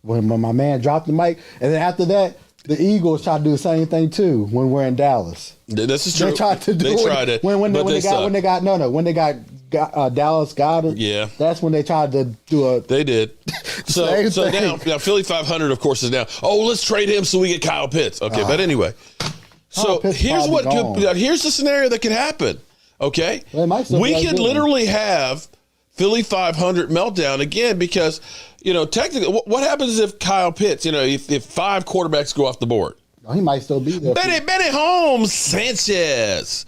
When my man dropped the mic, and then after that, the Eagles tried to do the same thing too when we're in Dallas. This is true. They tried to do it. When they got Dallas Goedert. Yeah. That's when they tried to do a. They did. So now Philly 500, of course, is now. Oh, let's trade him so we get Kyle Pitts. Okay, but anyway. So here's the scenario that could happen. Okay, we could literally have Philly 500 meltdown again, because technically, what happens if Kyle Pitts, if 5 quarterbacks go off the board? He might still be there. Benny Holmes, Sanchez.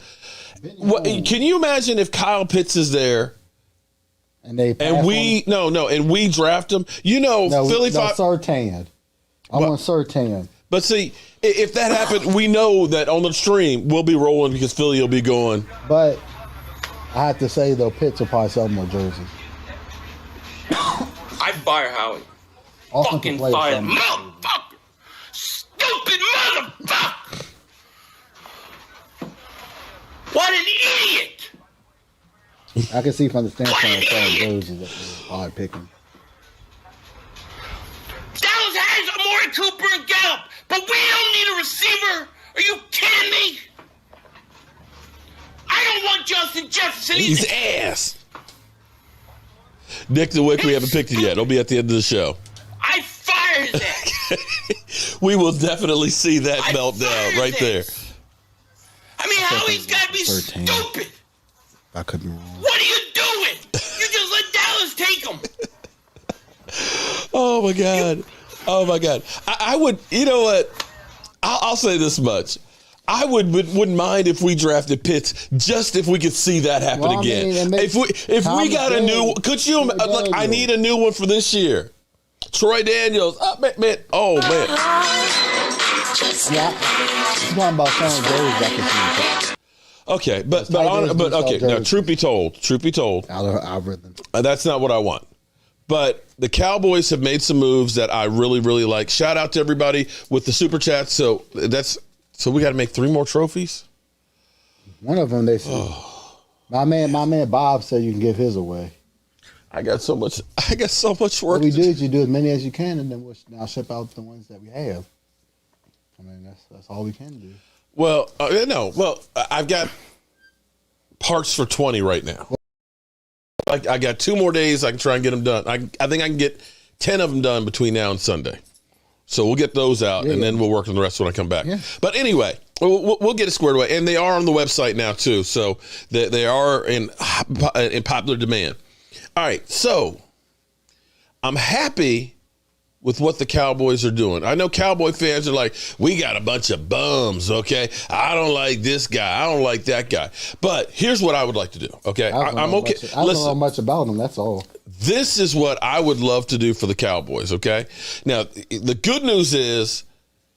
Can you imagine if Kyle Pitts is there? And we draft him. Philly 5 Surtain. I want Surtain. But see, if that happened, we know that on the stream we'll be rolling because Philly will be going. But I have to say, though, Pitts will probably sell more jerseys. I fire Howie. Fucking fire, motherfucker! Stupid motherfucker! What an idiot! I can see from the standpoint of selling jerseys that they're probably picking. Dallas has Amari Cooper and Gallup, but we don't need a receiver. Are you kidding me? I don't want Justin Jefferson. He's ass. Nick the Wick, we haven't picked it yet. It'll be at the end of the show. I fire his ass. We will definitely see that meltdown right there. I mean, Howie's got to be stupid. I could be wrong. What are you doing? You just let Dallas take him. Oh my God. I would, I'll say this much. I wouldn't mind if we drafted Pitts, just if we could see that happen again. If we got a new, could you? Look, I need a new one for this year. Troy Daniels, man. Oh man. Okay, but okay. Now, truth be told, algorithm. That's not what I want. But the Cowboys have made some moves that I really, really like. Shout out to everybody with the super chat. So we got to make 3 more trophies. One of them they said. My man Bob said you can give his away. I got so much work. What we do is you do as many as you can, and then we'll now ship out the ones that we have. I mean, that's all we can do. Well, I've got parts for 20 right now. I got 2 more days. I can try and get them done. I think I can get 10 of them done between now and Sunday. So we'll get those out, and then we'll work on the rest when I come back. Yeah. But anyway, we'll get it squared away. And they are on the website now, too. So they are in popular demand. All right, so I'm happy with what the Cowboys are doing. I know Cowboy fans are like, we got a bunch of bums, okay? I don't like this guy. I don't like that guy. But here's what I would like to do, okay? I'm okay. I don't know much about him, that's all. This is what I would love to do for the Cowboys, okay? Now, the good news is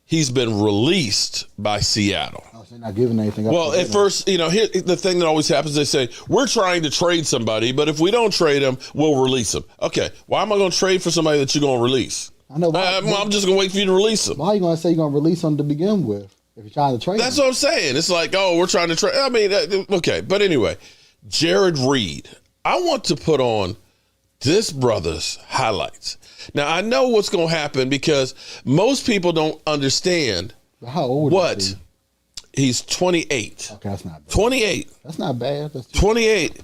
he's been released by Seattle. Oh, so they're not giving anything up. Well, at first, here, the thing that always happens, they say, we're trying to trade somebody, but if we don't trade him, we'll release him. Okay, why am I going to trade for somebody that you're going to release? I know. I'm just going to wait for you to release him. Why are you going to say you're going to release him to begin with? If you're trying to trade That's him. what I'm saying. It's like, oh, we're trying to trade. I mean, okay. But anyway, Jarran Reed. I want to put on this brother's highlights. Now, I know what's going to happen because most people don't understand How old is he? He's 28. Okay, that's not bad. 28. That's not bad. That's 28.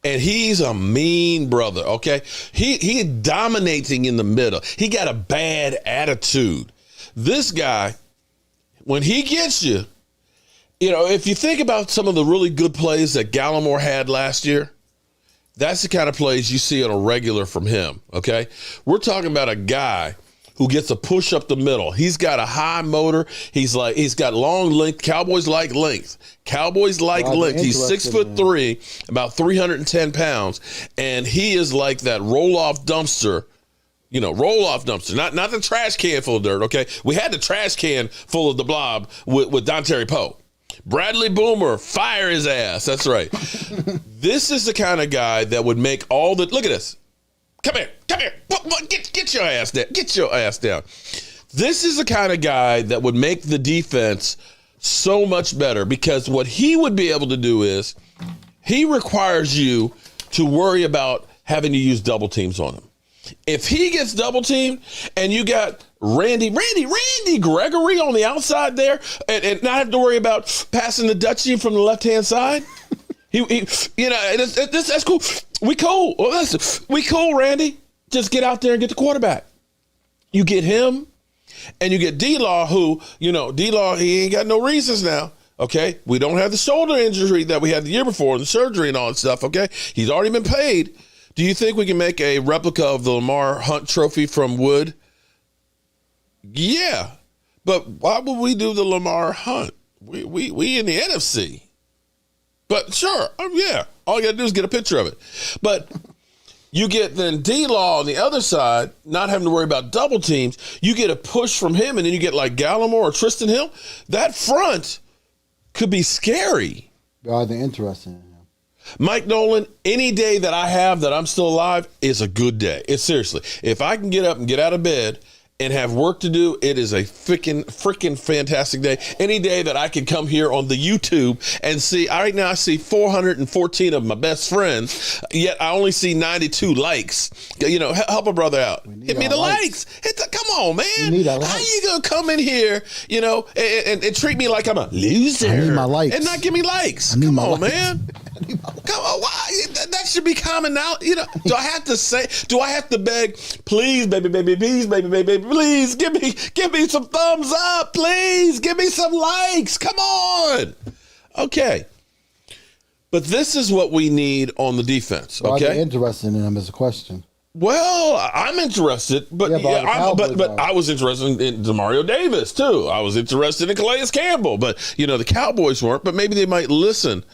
And he's a mean brother, okay? He dominating in the middle. He got a bad attitude. This guy, when he gets you, if you think about some of the really good plays that Gallimore had last year, that's the kind of plays you see on a regular from him, okay? We're talking about a guy who gets a push up the middle. He's got a high motor. He's got long length. Cowboys like length. He's 6'3", about 310 pounds, and he is like that roll off dumpster. Not the trash can full of dirt. Okay, we had the trash can full of the blob with Dontari Poe. Bradley Boomer, fire his ass. That's right. This is the kind of guy that would make all the. Look at this. Come here. Get your ass down. Get your ass down. This is the kind of guy that would make the defense so much better because what he would be able to do is he requires you to worry about having to use double teams on him. If he gets double teamed and you got Randy Gregory on the outside there and not have to worry about passing the Dutchie from the left-hand side, that's cool. We cool. Well, we cool, Randy. Just get out there and get the quarterback. You get him and you get D-Law who, D-Law, he ain't got no reasons now. Okay. We don't have the shoulder injury that we had the year before, the surgery and all that stuff. Okay. He's already been paid. Do you think we can make a replica of the Lamar Hunt trophy from wood? Yeah. But why would we do the Lamar Hunt? We in the NFC. But sure, yeah. All you got to do is get a picture of it. But you get then D-Law on the other side, not having to worry about double teams. You get a push from him, and then you get like Gallimore or Tristan Hill. That front could be scary. Are they interested in him? Mike Nolan, any day that I have that I'm still alive is a good day. It's seriously. If I can get up and get out of bed and have work to do, it is a freaking fantastic day. Any day that I can come here on the YouTube and see, right now I see 414 of my best friends, yet I only see 92 likes. Help a brother out. Hit me the likes. Come on, man. How you going to come in here, and treat me like I'm a loser? I need my likes. And not give me likes. Come on, man. Come on, why? That should be common now. Do I have to beg, please, baby, please give me some thumbs up, please. Give me some likes. Come on. Okay. But this is what we need on the defense. Okay. Are you interested in him is a question. Well, I'm interested, but I was interested in Demario Davis too. I was interested in Calais Campbell, but the Cowboys weren't. But maybe they might listen.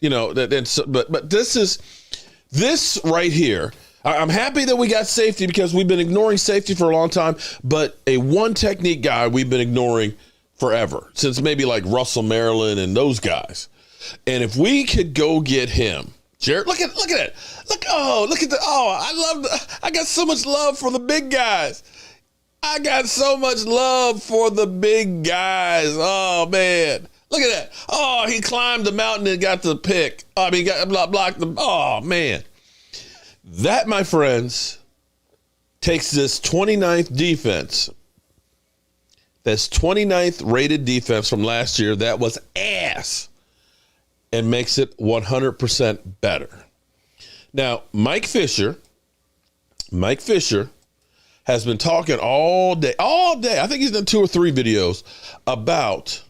But this right here. I'm happy that we got safety because we've been ignoring safety for a long time. But a one technique guy we've been ignoring forever since maybe like Russell Maryland and those guys. And if we could go get him, Jared, look at it. I got so much love for the big guys. Oh man. Look at that. Oh, he climbed the mountain and got the pick. Blocked the. Oh, man. That, my friends, takes this 29th defense. That's 29th rated defense from last year. That was ass. And makes it 100% better. Now, Mike Fisher has been talking all day. I think he's done 2 or 3 videos about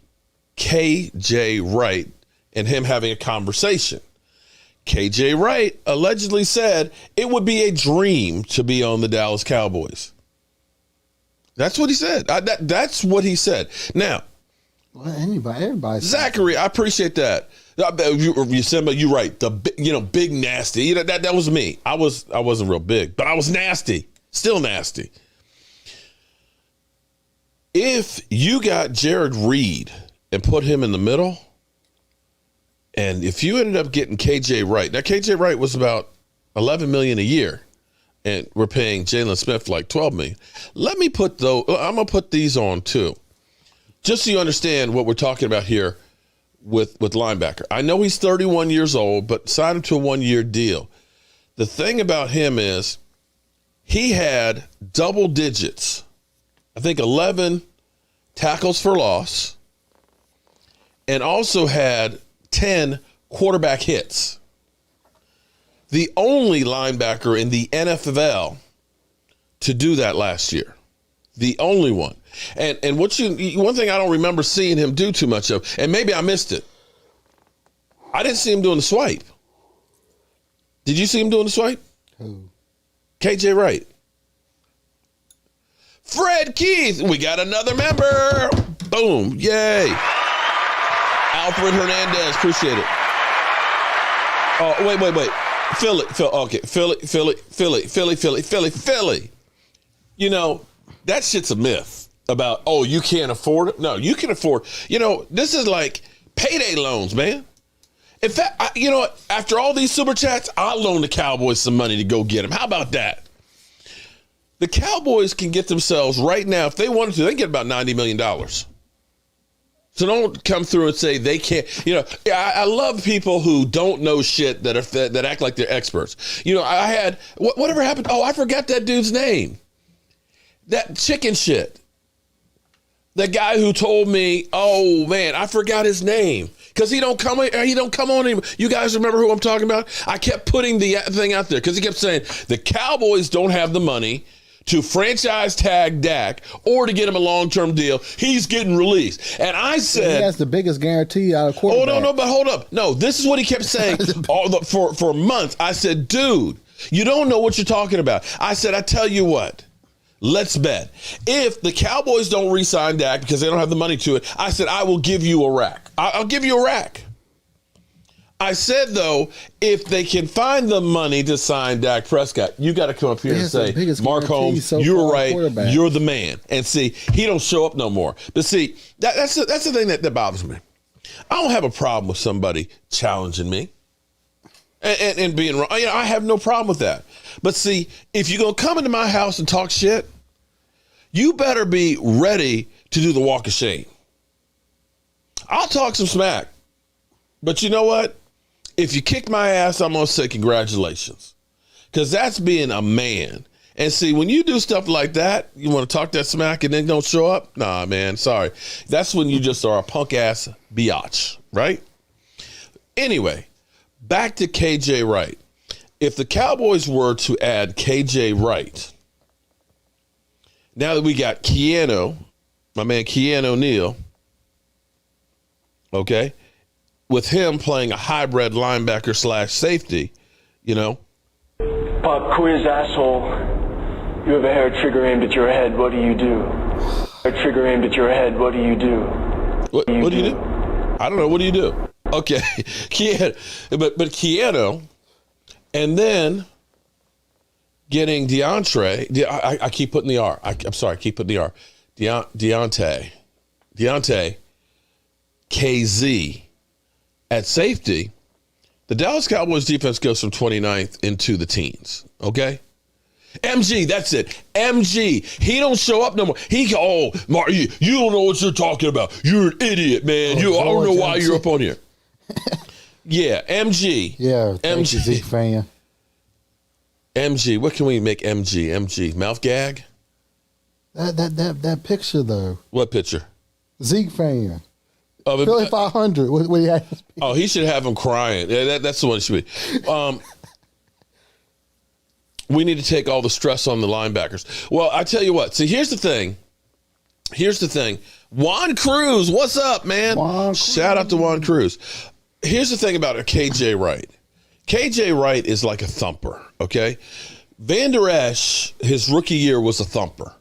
KJ Wright and him having a conversation. KJ Wright allegedly said it would be a dream to be on the Dallas Cowboys. That's what he said. That's what he said. Now, well, everybody. Zachary, I appreciate that. You're right. Big nasty. That was me. I wasn't real big, but I was nasty. Still nasty. If you got Jarran Reed and put him in the middle, and if you ended up getting KJ Wright, now KJ Wright was about $11 million a year, and we're paying Jalen Smith like $12 million. I'm gonna put these on too. just so you understand what we're talking about here with linebacker. I know he's 31 years old, but signed him to a 1-year deal. The thing about him is he had double digits, I think 11 tackles for loss, and also had 10 quarterback hits. The only linebacker in the NFL to do that last year. The only one. And one thing I don't remember seeing him do too much of, and maybe I missed it, I didn't see him doing the swipe. Did you see him doing the swipe? Who? KJ Wright. Fred Keith, we got another member. Boom, yay. Alfred Hernandez, appreciate it. Oh, wait. Philly. You know, that shit's a myth about, oh, you can't afford it. No, you can afford. You know, this is like payday loans, man. In fact, you know what? After all these super chats, I'll loan the Cowboys some money to go get them. How about that? The Cowboys can get themselves right now, if they wanted to, they can get about $90 million. So don't come through and say they can't. You know, I love people who don't know shit that act like they're experts. You know, I had, whatever happened? Oh, I forgot that dude's name. That chicken shit. The guy who told me, oh man, I forgot his name. Because he don't come on anymore. You guys remember who I'm talking about? I kept putting the thing out there because he kept saying the Cowboys don't have the money to franchise tag Dak or to get him a long-term deal. He's getting released. And I said... He has the biggest guarantee out of quarterback. Oh, no, but hold up. No, this is what he kept saying for months. I said, dude, you don't know what you're talking about. I said, I tell you what. Let's bet. If the Cowboys don't re-sign Dak because they don't have the money to it, I said, I will give you a rack. I'll give you a rack. I said, though, if they can find the money to sign Dak Prescott, you got to come up here and say, Mark Holmes, you're right. You're the man. And see, he don't show up no more. But see, that's the thing that bothers me. I don't have a problem with somebody challenging me and being wrong. You know, I have no problem with that. But see, if you're going to come into my house and talk shit, you better be ready to do the walk of shame. I'll talk some smack. But you know what? If you kick my ass, I'm going to say congratulations. Because that's being a man. And see, when you do stuff like that, you want to talk that smack and then don't show up? Nah, man, sorry. That's when you just are a punk-ass biatch, right? Anyway, back to KJ Wright. If the Cowboys were to add KJ Wright, now that we got Keanu, my man Keanu Neal, okay, with him playing a hybrid linebacker / safety, you know. Pop quiz, asshole. You have a hair trigger aimed at your head. What do you do? A trigger aimed at your head. What do you do? What do you do? I don't know. What do you do? Okay, Keanu, but Keanu, and then getting DeAndre. I keep putting the R. I'm sorry. I keep putting the R. Deontay KZ at safety. The Dallas Cowboys defense goes from 29th into the teens. Okay. MG, that's it. MG, he don't show up no more. Mark, you don't know what you're talking about. You're an idiot, man. I don't know why you're up on here. Yeah, MG. Yeah, MG. Zeke fan. MG, what can we make MG? Mouth gag? That picture though. What picture? Zeke fan. Philly 500. What he has? Oh, he should have him crying. Yeah, that's the one it should be. We need to take all the stress on the linebackers. Well, I tell you what. See, here's the thing. Juan Cruz, what's up, man? Shout out to Juan Cruz. Here's the thing about KJ Wright. KJ Wright is like a thumper, okay? Van Der Esch, his rookie year was a thumper.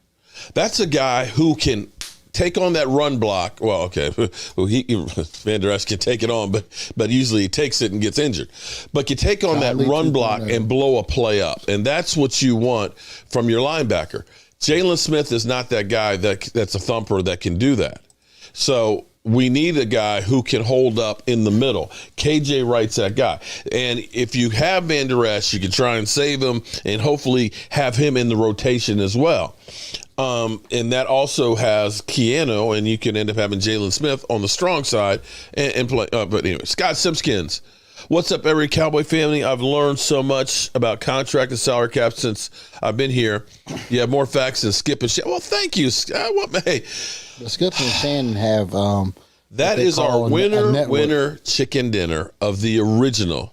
That's a guy who can take on that run block. Well, okay, Van Der Esch can take it on, but usually he takes it and gets injured. But you take on that run block and blow a play up, and that's what you want from your linebacker. Jalen Smith is not that guy that's a thumper that can do that. So we need a guy who can hold up in the middle. KJ Wright's that guy. And if you have Van Der Esch, you can try and save him and hopefully have him in the rotation as well. And that also has Keanu, and you can end up having Jalen Smith on the strong side and play. But anyway, Scott Simpkins. What's up, every Cowboy family? I've learned so much about contract and salary cap since I've been here. You have more facts than Skip and Shannon. Well, thank you. Hey. Skip and Shannon have that is our winner chicken dinner of the original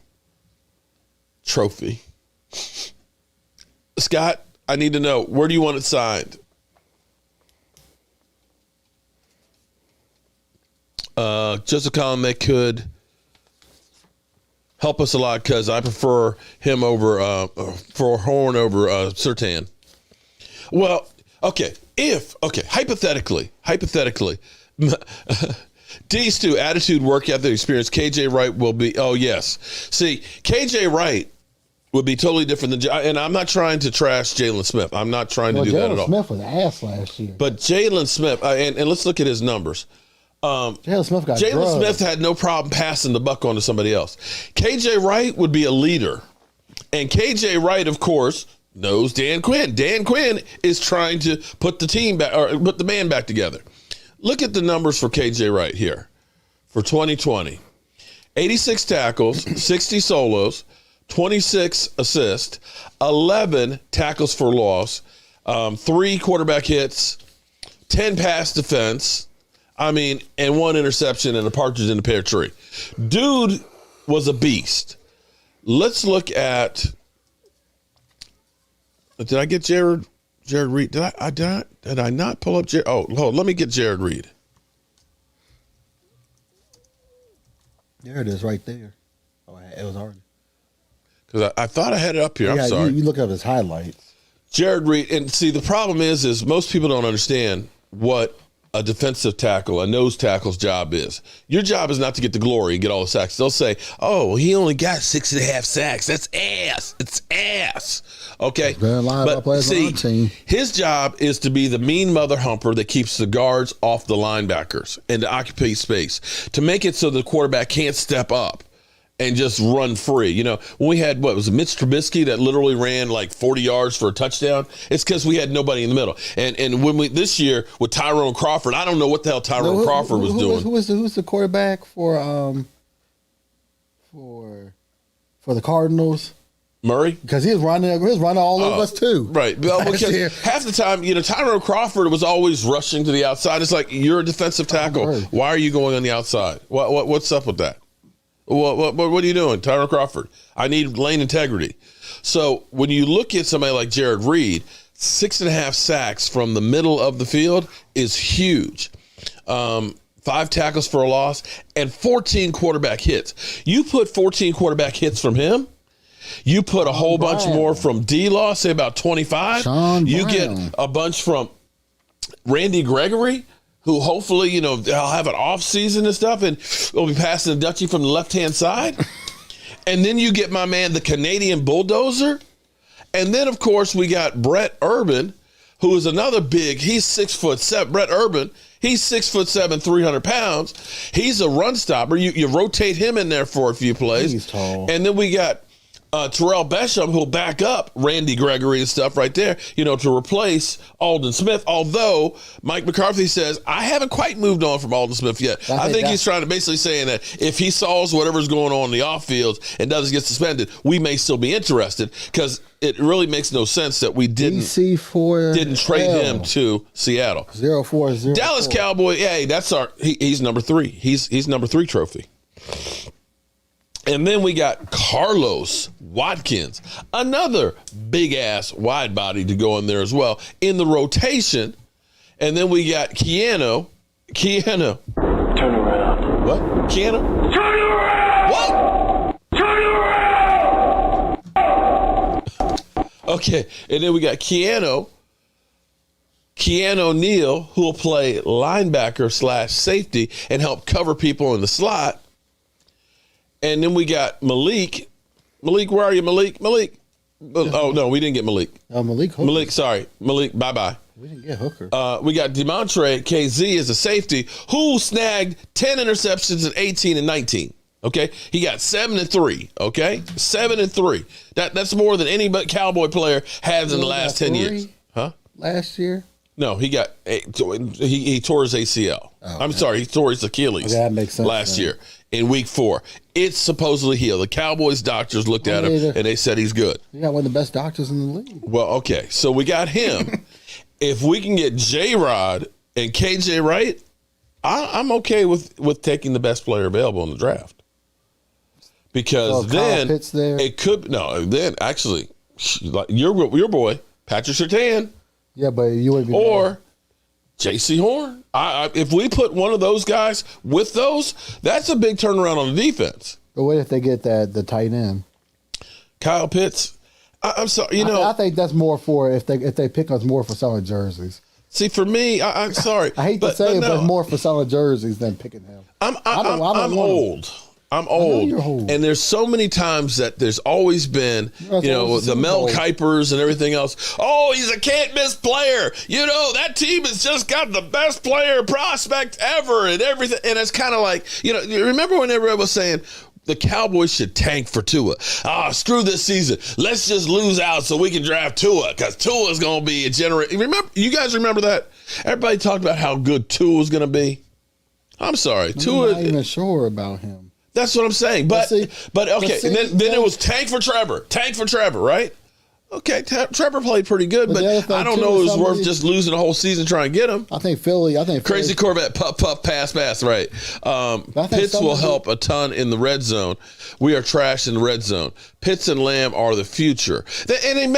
trophy. Scott, I need to know, where do you want it signed? Just a comment that could help us a lot, because I prefer him over for Horn over Surtain. Well, hypothetically, these two, attitude, work ethic, experience, KJ Wright will be. Oh yes, see, KJ Wright would be totally different than, and I'm not trying to trash Jalen Smith. I'm not trying to do that at all. Jalen Smith was ass last year. But Jalen Smith, and let's look at his numbers. Jalen Smith had no problem passing the buck on to somebody else. KJ Wright would be a leader. And KJ Wright, of course, knows Dan Quinn. Dan Quinn is trying to put the team back, or put the band back together. Look at the numbers for KJ Wright here for 2020. 86 tackles, 60 solos, 26 assists, 11 tackles for loss, 3 quarterback hits, 10 pass defense, and 1 interception and a partridge in a pear tree. Dude was a beast. Let's look at. Did I get Jarran Reed? Did I not pull up Jarran? Oh, hold on, let me get Jarran Reed. There it is, right there. Oh, it was already. Because I thought I had it up here. Yeah, I'm sorry. You look at his highlights. Jarran Reed, and see, the problem is most people don't understand what a defensive tackle, a nose tackle's job is. Your job is not to get the glory and get all the sacks. They'll say, oh, he only got 6.5 sacks. That's ass. It's ass. Okay? But see, his job is to be the mean mother humper that keeps the guards off the linebackers and to occupy space, to make it so the quarterback can't step up and just run free. You know, when we had, was it Mitch Trubisky that literally ran like 40 yards for a touchdown? It's because we had nobody in the middle. And when this year with Tyrone Crawford, I don't know what the hell Tyrone Crawford was doing. Who's the quarterback for the Cardinals? Murray? Because he was running all over us too. Right. Because half the time, Tyrone Crawford was always rushing to the outside. It's like, you're a defensive tackle. Why are you going on the outside? What's up with that? What are you doing, Tyrone Crawford? I need lane integrity. So when you look at somebody like Jarran Reed, 6.5 sacks from the middle of the field is huge. 5 tackles for a loss and 14 quarterback hits. You put 14 quarterback hits from him. You put a whole bunch more from D-Law, say about 25. You get a bunch from Randy Gregory, who hopefully, they'll have an offseason and stuff, and will be passing the Dutchie from the left-hand side. And then you get my man, the Canadian Bulldozer. And then, of course, we got Brett Urban, who is another big, he's 6'7". Brett Urban, he's 6'7", 300 pounds. He's a run stopper. You rotate him in there for a few plays. He's tall. And then we got Terrell Besham, who'll back up Randy Gregory and stuff right there, to replace Aldon Smith. Although Mike McCarthy says, I haven't quite moved on from Aldon Smith yet. I think he's trying to basically saying that if he solves whatever's going on in the off field and doesn't get suspended, we may still be interested, because it really makes no sense that we didn't trade him to Seattle. 0-4-0. Dallas Cowboy, hey, that's he's number 3. He's number 3 trophy. And then we got Carlos Watkins, another big-ass wide body to go in there as well in the rotation. And then we got Keanu. Turn around. What? Keanu? Turn around! What? Turn around! Okay, and then we got Keanu Neal, who will play linebacker / safety and help cover people in the slot. And then we got Malik. Malik, where are you, Malik? Oh, no, we didn't get Malik. Malik Hooker. Malik, bye-bye. We didn't get Hooker. We got DeMontre KZ as a safety who snagged 10 interceptions in 18 and 19. Okay? He got 7 and 3. Okay? 7 and 3. That's more than any but Cowboy player has in the last 10 years. Huh? Last year? No, he tore his ACL. Oh, I'm sorry, he tore his Achilles that makes sense, last year in week 4. It's supposedly healed. The Cowboys doctors looked at him and they said he's good. You got one of the best doctors in the league. Well, okay, so we got him. If we can get J-Rod and KJ Wright, I'm okay with taking the best player available in the draft. Because then it could then actually your boy Patrick Surtain. Yeah, but you would be or J.C. Horn. If we put one of those guys with those, that's a big turnaround on the defense. But what if they get the tight end? Kyle Pitts. I'm sorry, I think that's more for if they pick us more for selling jerseys. See, for me, I'm sorry. I hate to say it, but it's more for selling jerseys than picking him. I'm old. I'm old. And there's so many times that there's always been, the Mel Kipers and everything else. Oh, he's a can't-miss player. That team has just got the best player prospect ever and everything. And it's kind of like, you remember when everybody was saying, the Cowboys should tank for Tua. Screw this season. Let's just lose out so we can draft Tua because Tua is going to be a Remember, you guys remember that? Everybody talked about how good Tua was going to be. I'm sorry. Tua. I'm not even sure about him. That's what I'm saying. But okay. And then it was tank for Trevor, right? Okay, Trevor played pretty good, but I don't know it was worth just losing a whole season trying to get him. I think Philly. Crazy Corvette, puff, pass, right. Pitts will help a ton in the red zone. We are trash in the red zone. Pitts and Lamb are the future. And it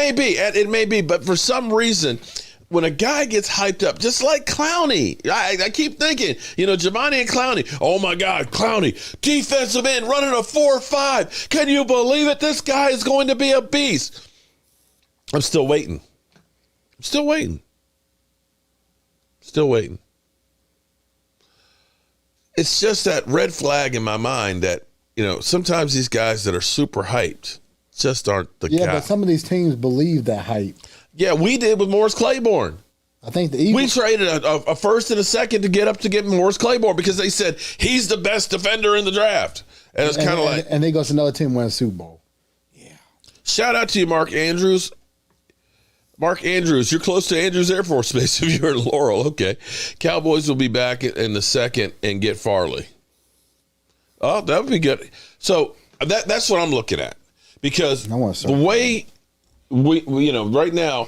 may be, but for some reason, when a guy gets hyped up, just like Clowney, I keep thinking, Giovanni and Clowney. Oh my God, Clowney, defensive end, running a 4.5. Can you believe it? This guy is going to be a beast. I'm still waiting. Still waiting. It's just that red flag in my mind that, sometimes these guys that are super hyped just aren't the guy. Yeah, but some of these teams believe that hype. Yeah, we did with Morris Claiborne. I think the Eagles. We traded a first and a second to get Morris Claiborne because they said he's the best defender in the draft. And it's kind of like. And they go to another team win a Super Bowl. Yeah. Shout out to you, Mark Andrews. Mark Andrews, you're close to Andrews Air Force Base if you're in Laurel. Okay. Cowboys will be back in the second and get Farley. Oh, that would be good. So that's what I'm looking at. Because the way we right now,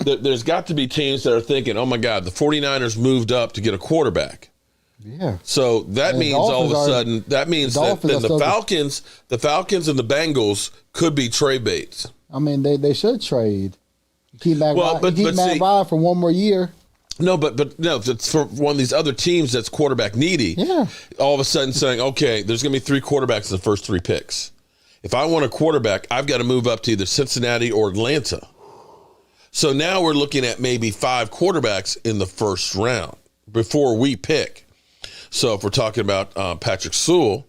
there's got to be teams that are thinking, oh my God, the 49ers moved up to get a quarterback. Yeah. So that means all of a sudden, that the Falcons and the Bengals could be trade baits. I mean, they should trade. Keep Matt Ryan for one more year. No, but no, it's for one of these other teams that's quarterback needy. Yeah. All of a sudden saying, okay, there's going to be 3 quarterbacks in the first 3 picks. If I want a quarterback, I've got to move up to either Cincinnati or Atlanta. So now we're looking at maybe 5 quarterbacks in the first round before we pick. So if we're talking about Patrick Sewell,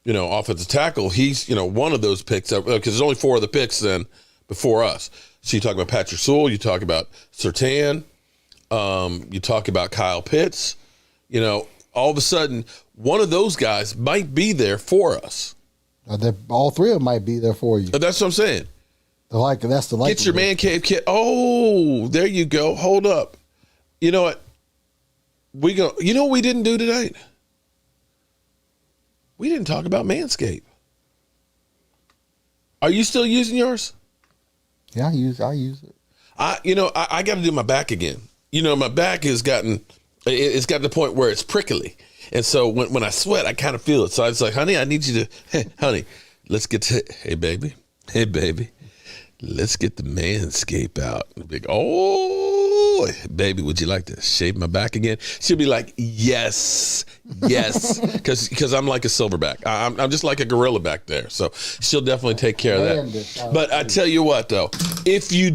offensive tackle, he's, one of those picks because there's only 4 of the picks then before us. So you talk about Patrick Sewell, you talk about Surtain, you talk about Kyle Pitts. All of a sudden, one of those guys might be there for us. All 3 of them might be there for you. That's what I'm saying. That's the Get your man cave kit. Oh, there you go. Hold up. You know what? You know what we didn't do tonight? We didn't talk about Manscaped. Are you still using yours? Yeah, I use it. I got to do my back again. My back it's gotten to the point where it's prickly. And so when I sweat, I kind of feel it. So I was like, honey, I need you to, honey, let's get to, hey, baby, let's get the Manscaped out. And be like, oh, baby, would you like to shave my back again? She'll be like, yes, because I'm like a silverback. I'm just like a gorilla back there. So she'll definitely take care of that. But I tell you what, though, if you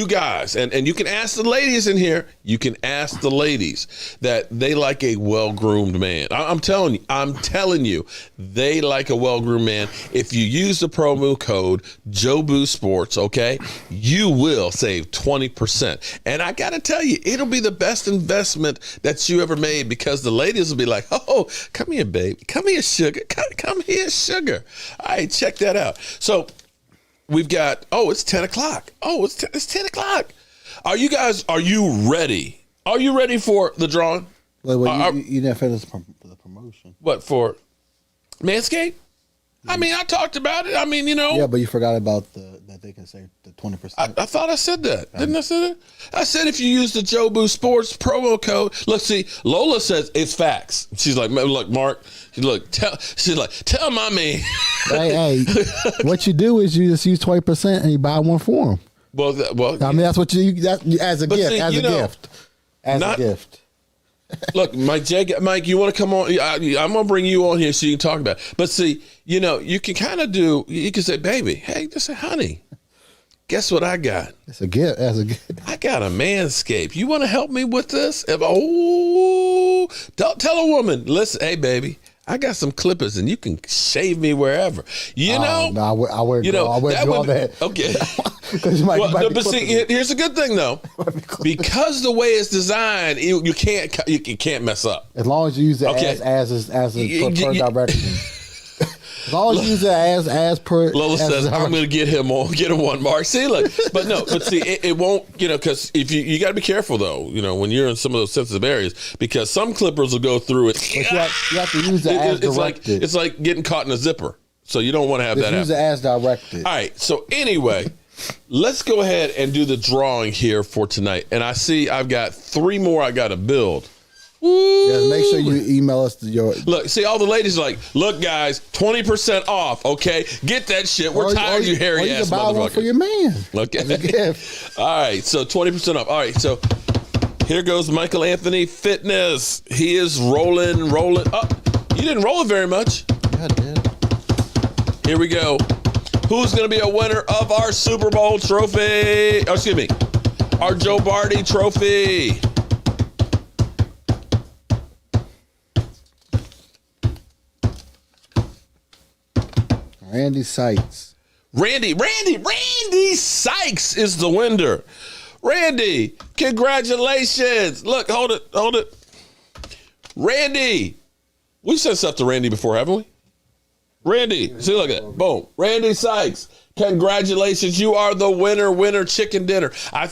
guys, and you can ask the ladies in here, you can ask the ladies that they like a well-groomed man. I'm telling you, they like a well-groomed man. If you use the promo code Jobu Sports, okay, you will save 20%. And I got to tell you, it'll be the best investment that you ever made because the ladies will be like, oh, come here, baby. Come here, sugar. Come here, sugar. All right, check that out. So we've got, it's 10 o'clock. Oh, it's 10 o'clock. Are you ready? Are you ready for the drawing? Wait, you didn't finish the promotion. What, for Manscaped? I mean, I talked about it. I mean, Yeah, but you forgot about that they can say the 20%. I thought I said that. Didn't I say that? I said if you use the Jobu Sports promo code. Look, see, Lola says it's facts. She's like, look, Mark. She's like, tell my man. hey, what you do is you just use 20% and you buy one for him. Well, I mean, that's what as a gift. As a gift. Look, Mike, you want to come on? I'm going to bring you on here so you can talk about it. But see, you can kind of you can say, baby, hey, just say, honey, guess what I got? It's a gift. I got a Manscaped. You want to help me with this? Don't tell a woman, listen, hey, baby, I got some clippers and you can shave me wherever. No, I wear all that. Okay. But see, here's a good thing though, because the way it's designed, you can't mess up. As long as you use it as per direction. As long as you use it as per. Lola says, I'm going to get him one, Mark. See, look, but see, it won't, because if you got to be careful though, when you're in some of those sensitive areas, because some clippers will go through it. But you have to use it as directed. It's like getting caught in a zipper. So you don't want to have that happen. Use it as directed. All right. So anyway, let's go ahead and do the drawing here for tonight. And I see I've got 3 more I got to build. Yeah, make sure you email us your. Look, see, all the ladies are like, look, guys, 20% off. Okay, get that shit. We're tired of you hairy ass buy motherfuckers. One for your man. Okay. All right, so 20% off. All right, so here goes Michael Anthony Fitness. He is rolling. Oh, you didn't roll it very much. Yeah, I did. Here we go. Who's going to be a winner of our Super Bowl trophy? Oh, excuse me, our Joe Barty trophy. Randy Sykes. Randy Sykes is the winner. Randy, congratulations. Look, hold it. Randy, we've sent stuff to Randy before, haven't we? Randy, see, look at that. Boom. Randy Sykes, congratulations. You are the winner chicken dinner. I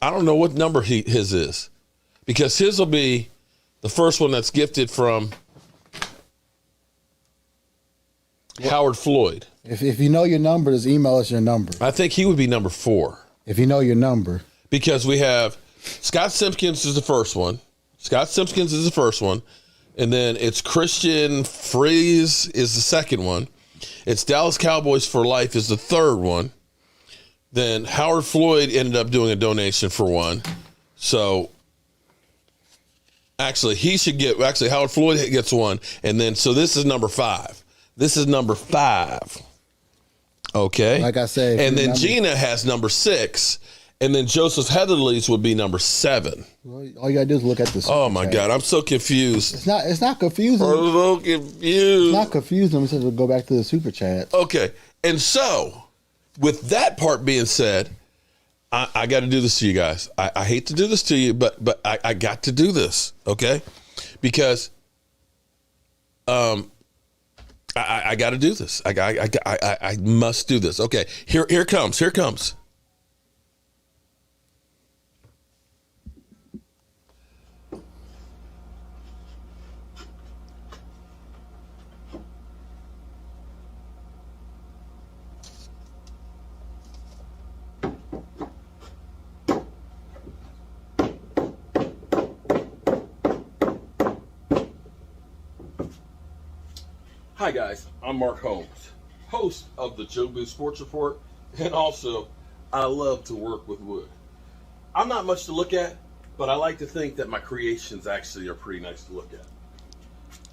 don't know what number his is, because his will be the first one that's gifted from Howard Floyd. If you know your number, just email us your number. I think he would be number 4. If you know your number. Because we have Scott Simpkins is the first one. And then it's Christian Freeze is the second one. It's Dallas Cowboys for Life is the third one. Then Howard Floyd ended up doing a donation for one. So actually Howard Floyd gets one. And then, so this is number 5. Okay. Like I said. And then Gina has number 6. And then Joseph Heatherly's would be number 7. Well, all you gotta do is look at the. Oh my God, I'm so confused. It's not confusing. I'm so confused. It's not confusing. We said we'll go back to the super chat. Okay, and so with that part being said, I got to do this to you guys. I hate to do this to you, but I got to do this, okay? Because I got to do this. I must do this. Okay, here comes. Hi guys, I'm Mark Holmes, host of the Jobu Sports Report, and also I love to work with wood. I'm not much to look at, but I like to think that my creations actually are pretty nice to look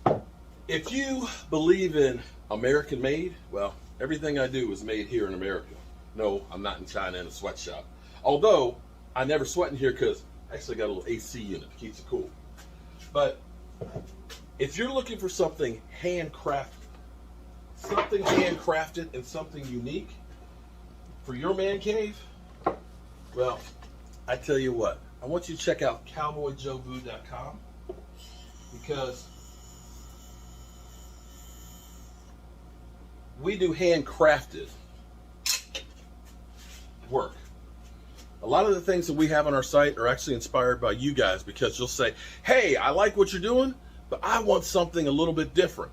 at. If you believe in American made, well, everything I do is made here in America. No, I'm not in China in a sweatshop. Although, I never sweat in here because I actually got a little AC unit that keeps it cool. But if you're looking for something handcrafted and something unique for your man cave, well, I tell you what, I want you to check out cowboyjobu.com, because we do handcrafted work. A lot of the things that we have on our site are actually inspired by you guys, because you'll say, hey, I like what you're doing, but I want something a little bit different.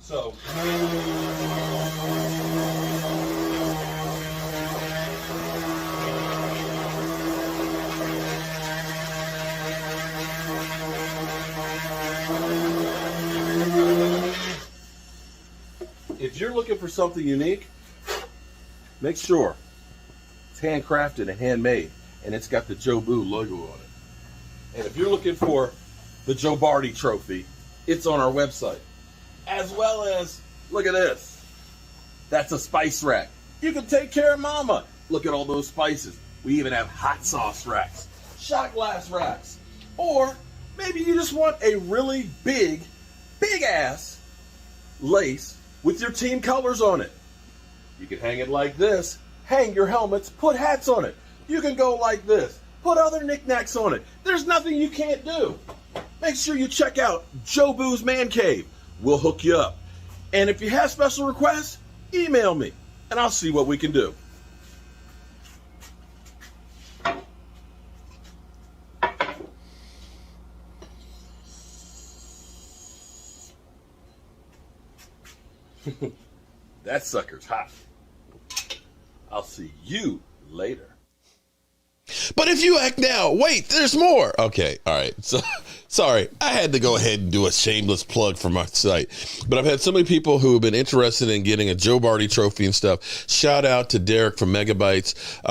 So if you're looking for something unique, make sure it's handcrafted and handmade, and it's got the Jobu logo on it. And if you're looking for the Joe Barty trophy, it's on our website. As well as, look at this. That's a spice rack. You can take care of mama. Look at all those spices. We even have hot sauce racks, shot glass racks. Or maybe you just want a really big ass lace with your team colors on it. You can hang it like this. Hang your helmets, put hats on it. You can go like this. Put other knickknacks on it. There's nothing you can't do. Make sure you check out Jobu's Man Cave. We'll hook you up. And if you have special requests, email me, and I'll see what we can do. That sucker's hot. I'll see you later. But if you act now, wait, there's more. Okay, all right. So, sorry, I had to go ahead and do a shameless plug for my site. But I've had so many people who have been interested in getting a Joe Barty trophy and stuff. Shout out to Derek from Megabytes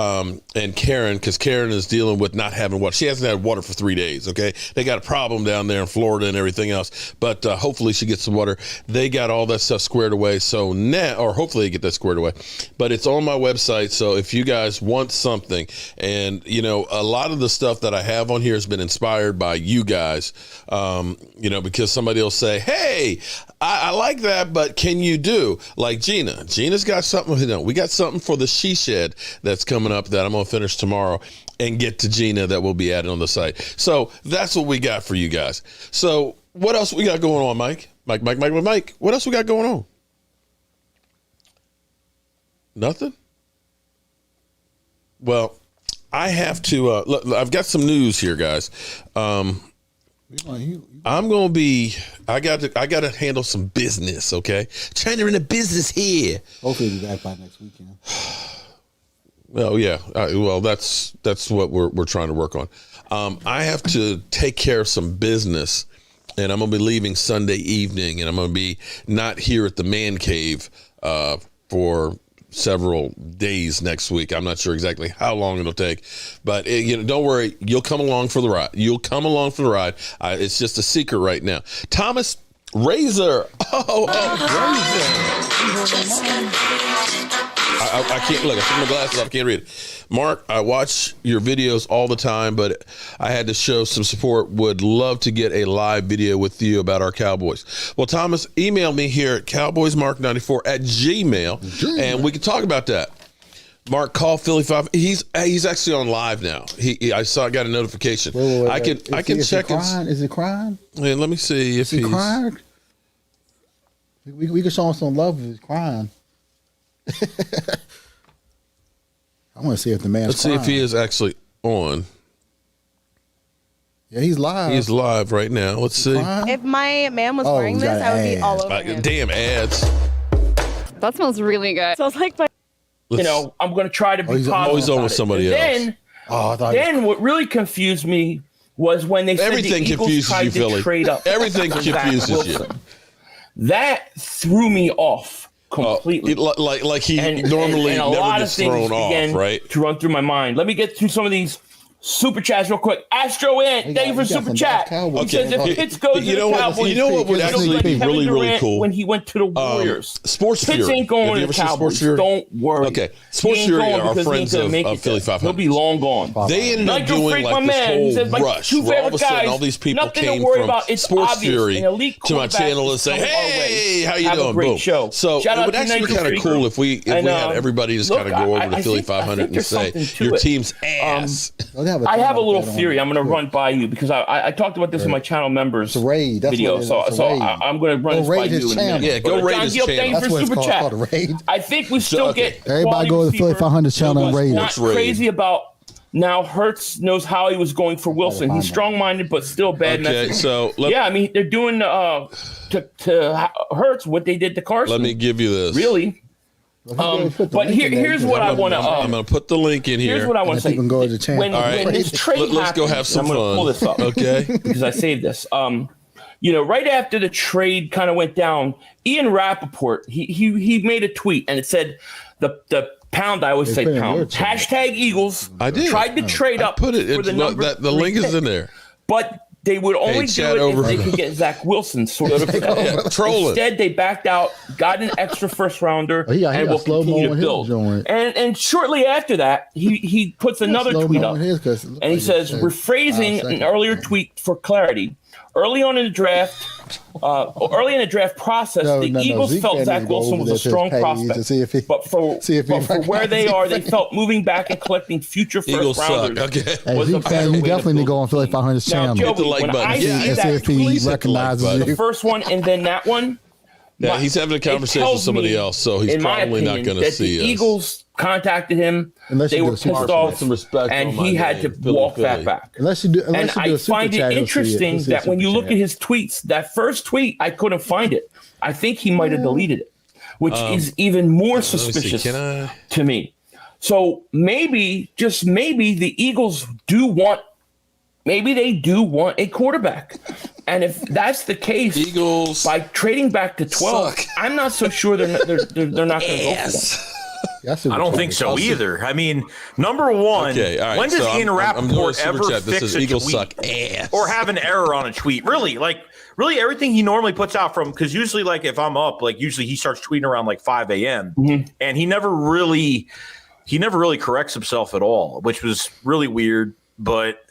and Karen, because Karen is dealing with not having water. She hasn't had water for 3 days, okay? They got a problem down there in Florida and everything else. But hopefully she gets some water. They got all that stuff squared away. So now, or hopefully they get that squared away. But it's on my website. So if you guys want something, and you know, a lot of the stuff that I have on here has been inspired by you guys, you know, because somebody will say, hey, I like that, but can you do like Gina? Gina's got something, you know, we got something for the She Shed that's coming up that I'm going to finish tomorrow and get to Gina that will be added on the site. So that's what we got for you guys. So what else we got going on, Mike? Mike, what else we got going on? Nothing? Well, I have to, look, I've got some news here, guys. I'm going to be, I got to handle some business, okay? Trying to run a business here. Hopefully we'll be back by next weekend. Well, yeah. Well, that's what we're trying to work on. I have to take care of some business, and I'm going to be leaving Sunday evening, and I'm going to be not here at the Man Cave for several days next week. I'm not sure exactly how long it'll take, but you know, don't worry, you'll come along for the ride. It's just a secret right now. Thomas Razor. I can't look. I took my glasses off. I can't read it. Mark, I watch your videos all the time, but I had to show some support. Would love to get a live video with you about our Cowboys. Well, Thomas, email me here at cowboysmark94@gmail, and we can talk about that. Mark, call Philly 5. He's actually on live now. I got a notification. Wait, I can check. Is it crying? And let me see if he's crying. We can show him some love if he's crying. I want to see if the man's Let's see if he is actually on. Yeah, he's live. He's live right now. Let's see. If my man was wearing this, I would be all over him. Damn ads. That smells really good. Smells like my... You know, I'm going to try to be positive. Always on with somebody else. Then what really confused me was when they said everything the Eagles confuses tried you, to Philly. trade up. Everything confuses you. That threw me off completely. Like he normally and a never lot gets of things thrown off, right? To run through my mind. Let me get through some of these super chats real quick. Astro Ant, thank you for super chat. He says if Pitts goes to the Cowboys, you know what would actually be really, really cool? When he went to the Warriors. Sports Fury. Pitts ain't going to the Cowboys. Don't worry. Okay. Sports Fury are friends of Philly 500. He'll be long gone. They ended up doing like this whole rush where all of a sudden all these people came from Sports Fury to my channel and say, hey, how you doing? Boom. So it would actually be kind of cool if we had everybody just kind of go over to Philly 500 and say, your team's ass. I have a little theory. I'm going to run by you because I talked about this in my channel members video. So I'm going to run this by you in a minute. Yeah, go raid his channel. Thank you for super chat. I think we still get everybody go to the Philly 500 channel and raid. Not crazy about. Now Hurts knows how he was going for Wilson. He's strong-minded, but still bad message. So I mean they're doing to Hurts what they did to Carson. Let me give you this. Really. But here's what I want to. I'm going to put the link in here. Here's what I want to say. You can go to the channel. When this trade happens, let's go have some I'm fun. going to pull this up, okay? Because I saved this. Right after the trade kind of went down, Ian Rappaport he made a tweet and it said the pound. I always say pound. Hashtag Eagles. I did. Tried to trade up. Put it. For the number the link is in there. But they would only do it if they could get Zach Wilson sort of trolling. Instead, they backed out, got an extra first rounder, and will continue to build. And shortly after that, he puts another tweet up, and he says, rephrasing an earlier tweet for clarity. Early in the draft process, the Eagles felt Zach Wilson was a strong prospect. But for where they are, they felt moving back and collecting future first rounders. You definitely need to go on Philly 500's channel. Now, Jobu, when I see that, recognizes the first one and then that one. Yeah, he's having a conversation with somebody else, so he's probably not going to see us. The Eagles contacted him. They were pissed off, and he had to walk that back. And I find it interesting that when you look at his tweets, that first tweet, I couldn't find it. I think he might have deleted it, which is even more suspicious to me. So maybe, just maybe, the Eagles do want a quarterback. And if that's the case, Eagles by trading back to 12, I'm not so sure they're not going to go for that. I don't think so either. I mean, number one, when does Ian Rappaport ever fix a tweet or have an error on a tweet? Really, everything he normally puts out from, because usually, like, if I'm up, like, usually he starts tweeting around like 5 a.m. And he never really corrects himself at all, which was really weird. But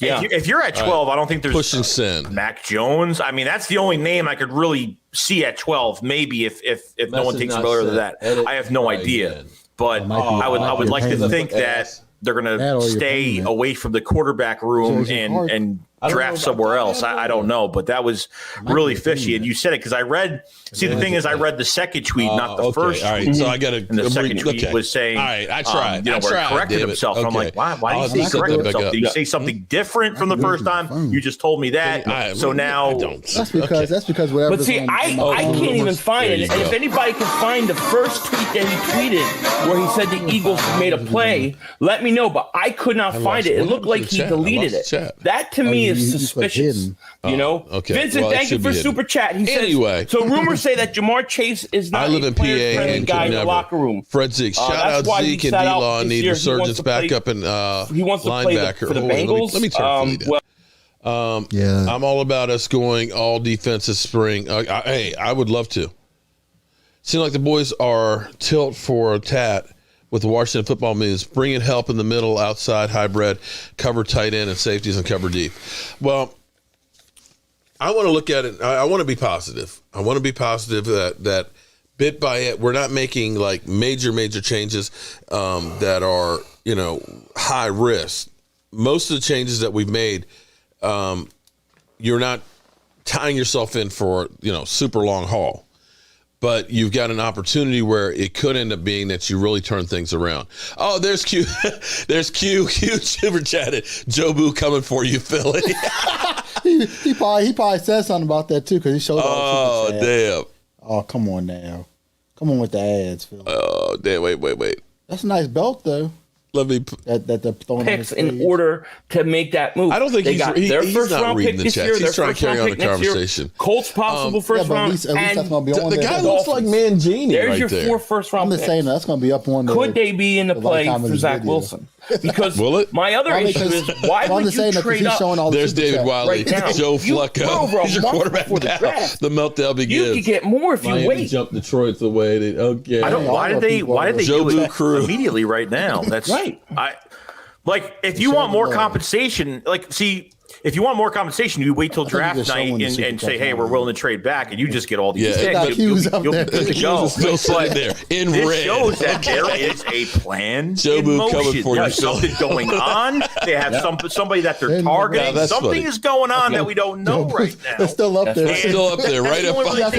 yeah, if you're at 12, I don't think there's pushing sin. Mac Jones. I mean, that's the only name I could really see at 12. Maybe if no one takes him earlier than that, I have no idea. But I would like to think that they're going to stay away from the quarterback room and draft somewhere else. I don't know, but that was really fishy. And you said it because I read. See, the thing is, I read the second tweet, not the first. All right, tweet. So I got to. And the second tweet was saying, "All right, I tried. I corrected himself." And I'm like, why did he correct himself? Did you say something different from the first time? You just told me that. So now that's because whatever. But see, I can't even find it. And if anybody can find the first tweet that he tweeted where he said the Eagles made a play, let me know. But I could not find it. It looked like he deleted it. That to me is suspicious. You know, Vincent, thank you for super chat. He says, so rumors say that Jamar Chase is not a player-friendly guy in the locker room. Fred Zeke, shout out Zeke and D-Law need resurgence back up in he wants to play linebacker. For the Bengals. Let me turn down. I'm all about us going all defense this spring. Hey, I would love to. Seems like the boys are tilt for a tat with the Washington football moves, bringing help in the middle, outside, hybrid, cover tight end, and safeties and cover deep. Well, I want to look at it. I want to be positive. I want to be positive that bit by it, we're not making like major changes that are, high risk. Most of the changes that we've made, you're not tying yourself in for, super long haul. But you've got an opportunity where it could end up being that you really turn things around. Oh, there's Q. There's Q super chatted. Jobu coming for you, Philly. he probably said something about that too because he showed. Oh damn! Oh come on now, come on with the ads, Philly. Oh damn! Wait. That's a nice belt though. Let me that they're throwing picks in order to make that move. I don't think he's first round pick this year. He's trying to carry on the conversation. Colts possible first round. At least that's going to be on the there. guy looks like Mangini. There's right your there. 4 first round. I'm just saying that's going to be up on there. Could they be in the play for Zach Wilson? Because my other issue is why would you trade up? There's David Wiley, right now. Joe Flacco. He's your quarterback now. The meltdown begins. You could get more if you wait. Jump Detroit's the way they why did they do it immediately right now? That's right. Like, if you want more compensation, like, see, if you want more compensation, you wait till draft night and say, "Hey, we're willing to trade back," and you just get all these picks. You'll go. Still sitting there in this red. shows that there is a plan Jobu in motion. coming for There's you, something going on. They have somebody that they're targeting. Something is going on that we don't know right now. They're still up there. Still up there, right up. That's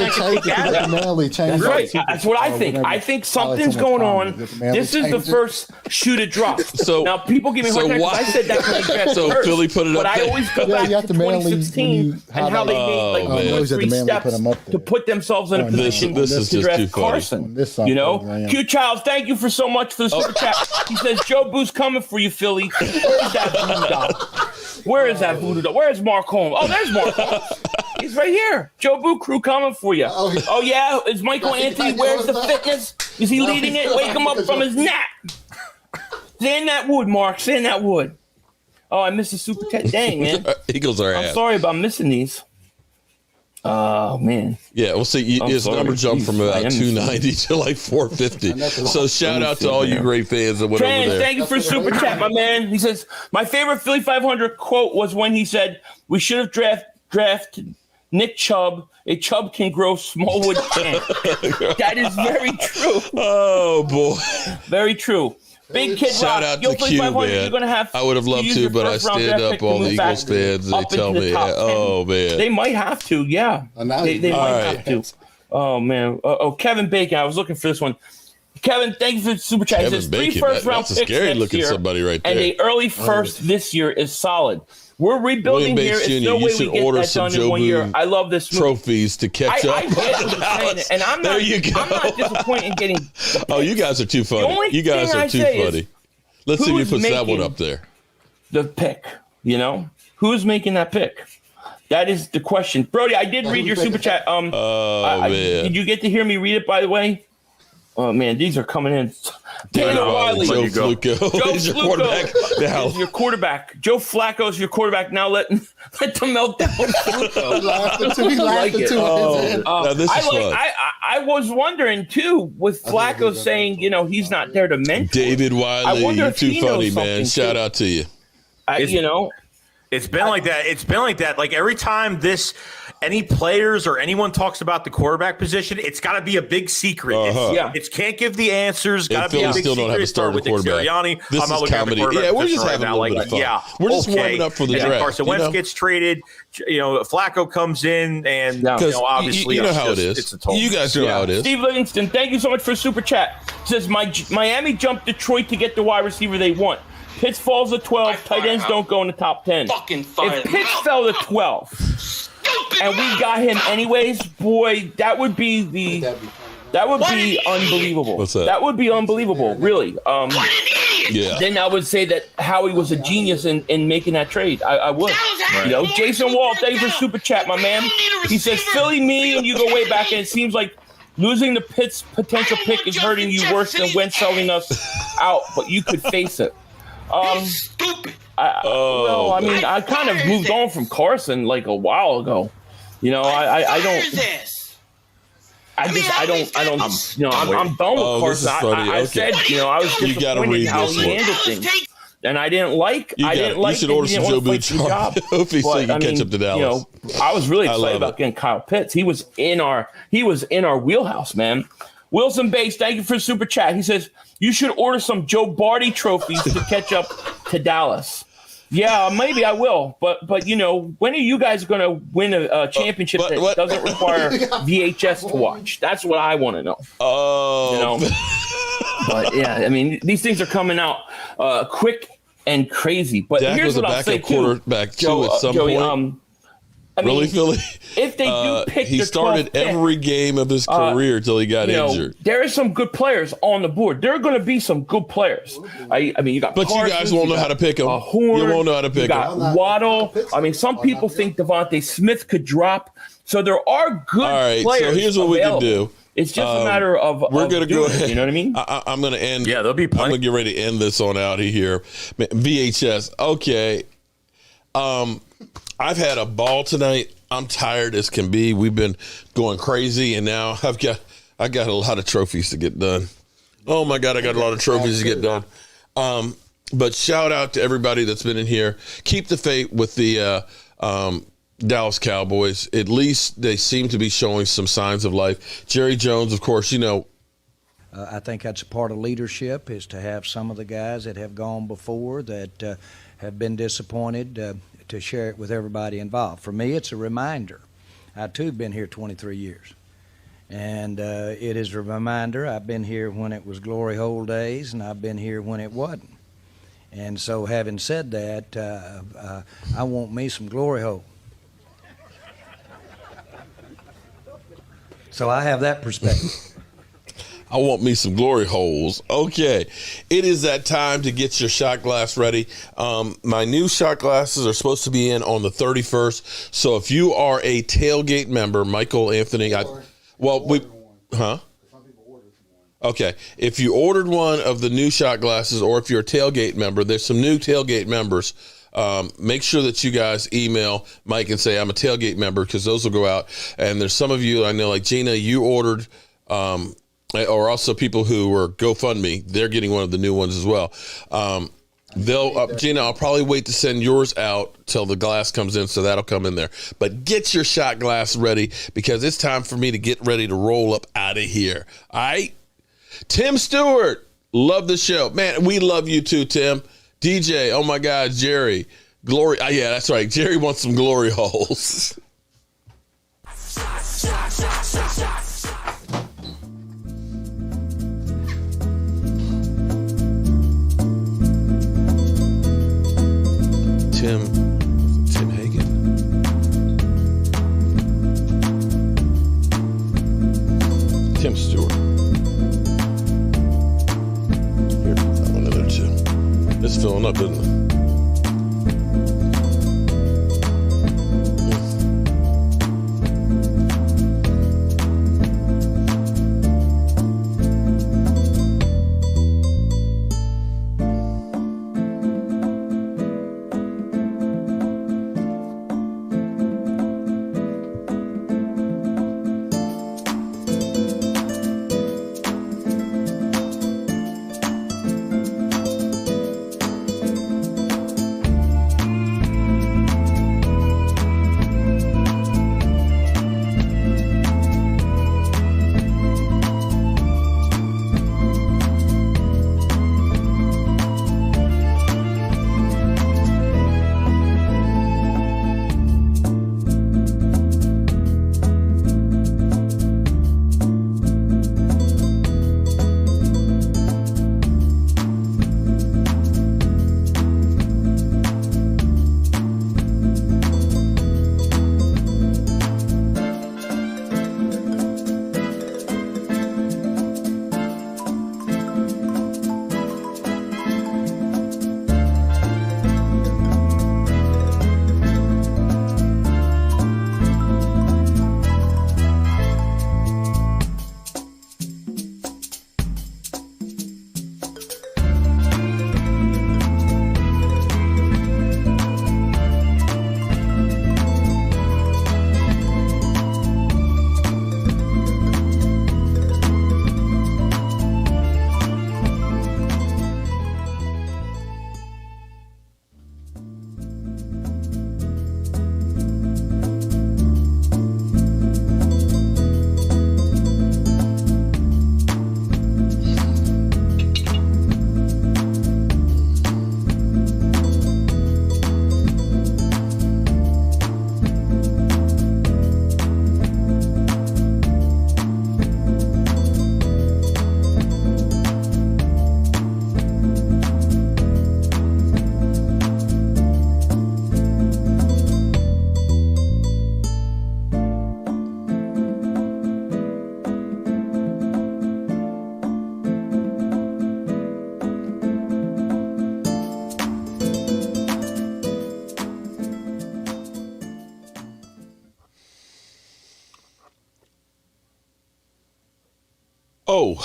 right. That's what I think. I think something's going on. This is the first shoe to drop. So now people give me a hard time because I said that when they so first, Philly put it up but there. I always go back to 2016 and how they made like 2 or 3 steps to put themselves in a position to draft Carson. You know, Q Childs, thank you for so much for the super chat. He says Jobu's coming for you, Philly. Where's that voodoo doll? Where is that voodoo doll? Where's Mark Holmes? Oh, there's Mark Holmes. He's right here. Jobu crew coming for you. Oh yeah, is Michael Anthony? Where's the fitness? Is he leading it? Wake him up from his nap. Stay in that wood, Mark. Stay in that wood. Oh, I missed the super chat. Dang, man. Eagles are I'm sorry about missing these. Oh, man. Yeah, we'll see. His number jumped from about 290 to like 450. So shout out to all you great fans that went over there. Thank you for super chat, my man. He says, my favorite Philly 500 quote was when he said, we should have drafted Nick Chubb. A Chubb can grow, Smallwood can't. That is very true. Oh, boy. Very true. Big Kid Shout Rock. out to Q, man. I would have loved to, but I stand up all the Eagles fans and they tell me, oh, man. They might have to, yeah. They might have to. Oh, man. Kevin Bacon. I was looking for this one. Kevin, thank you for the super chat. Kevin Bacon, that's a scary looking somebody right there. And the early first this year is solid. We're rebuilding here. It's no way we get that done in 1 year. I love this move. Trophies to catch up. I get what you're saying, and I'm not disappointed in getting. Oh, you guys are too funny. You guys are too funny. Let's see if you put that one up there. The pick, you know, who's making that pick? That is the question, Brody. I did read your super chat. Man. Did you get to hear me read it? By the way. Oh man, these are coming in. Taylor Wiley, Joe Flacco is your quarterback now. Your quarterback. Joe Flacco is your quarterback now. Let the meltdown. I was wondering too, with Flacco saying, you know, he's not there to mentor. David Wiley, you're too funny, man. Shout out to you. You know, it's been like that. It's been like that. Like every time any players or anyone talks about the quarterback position, it's got to be a big secret. It can't give the answers. Got to be a big still secret. Don't have a starting quarterback. This is comedy. Yeah, we're just having a little bit of fun. Yeah, we're just warming up for the draft. Carson Wentz gets traded. You know, Flacco comes in, and you know, obviously, you know how it is. It's a total. You guys know how it is. Steve Livingston, thank you so much for super chat. Says Miami jumped Detroit to get the wide receiver they want. Pitts falls to 12. Tight ends don't go in the top 10. If Pitts fell to 12 and we got him anyways, boy, that would be unbelievable. What's that? That would be unbelievable, really. Yeah. Then I would say that Howie was a genius in making that trade. I would. Right. You know, Jason Wall, thank you for super chat, my man. He says, Philly me, and you go way back, and it seems like losing the Pitts potential pick is hurting you worse than Wentz selling us out, but you could face it. Stupid. I mean, I kind of moved on from Carson like a while ago. You know, I'm done with Carson. I said, you know, I was disappointed how he handled things. And I didn't like. You should order some Jobu Shop. Hopefully, so you can catch up to Dallas. You know, I was really excited about getting Kyle Pitts. He was in our wheelhouse, man. Wilson Bates, thank you for the super chat. He says you should order some Joe Barty trophies to catch up to Dallas. Yeah, maybe I will. But you know, when are you guys going to win a championship that doesn't require VHS to watch? That's what I want to know. Oh, you know. But yeah, I mean, these things are coming out quick and crazy. But Dak here's was what a I'll say backup quarterback too, at some point. I mean, really, Philly? If they do pick he the started 12th pick, every game of his career until he got injured. There is some good players on the board. There are going to be some good players. I mean, you got. But Parsons, you guys won't know how to pick them. Horn, you won't know how to pick them. You got Waddle. I mean, some people think Devontae Smith could drop. So there are good players. All right. So here's what available. We can do. It's just a matter of we're going to go ahead. You know what I mean? I'm going to end. Yeah, there'll be plenty. I'm going to get ready to end this on out of here. VHS. Okay. I've had a ball tonight. I'm tired as can be. We've been going crazy, and now I got a lot of trophies to get done. Oh my God, I got a lot of trophies to get done. But shout out to everybody that's been in here. Keep the faith with the Dallas Cowboys. At least they seem to be showing some signs of life. Jerry Jones, of course, I think that's a part of leadership, is to have some of the guys that have gone before that have been disappointed to share it with everybody involved. For me, it's a reminder. I, too, have been here 23 years. And it is a reminder. I've been here when it was glory hole days, and I've been here when it wasn't. And so having said that, I want me some glory hole. So I have that perspective. I want me some glory holes. Okay. It is that time to get your shot glass ready. My new shot glasses are supposed to be in on the 31st. So if you are a tailgate member, Michael, Anthony, Okay. If you ordered one of the new shot glasses, or if you're a tailgate member, there's some new tailgate members. Make sure that you guys email Mike and say, I'm a tailgate member, because those will go out. And there's some of you, I know, like Gina, you ordered, or also people who were GoFundMe, they're getting one of the new ones as well. Gina, I'll probably wait to send yours out till the glass comes in, so that'll come in there. But get your shot glass ready, because it's time for me to get ready to roll up out of here. All right? Tim Stewart, love the show. Man, we love you too, Tim. DJ, oh my God, Jerry. Glory, yeah, that's right. Jerry wants some glory holes. Tim Hagen. Tim Stewart. Here, that one in there too. It's filling up, isn't it? Oh,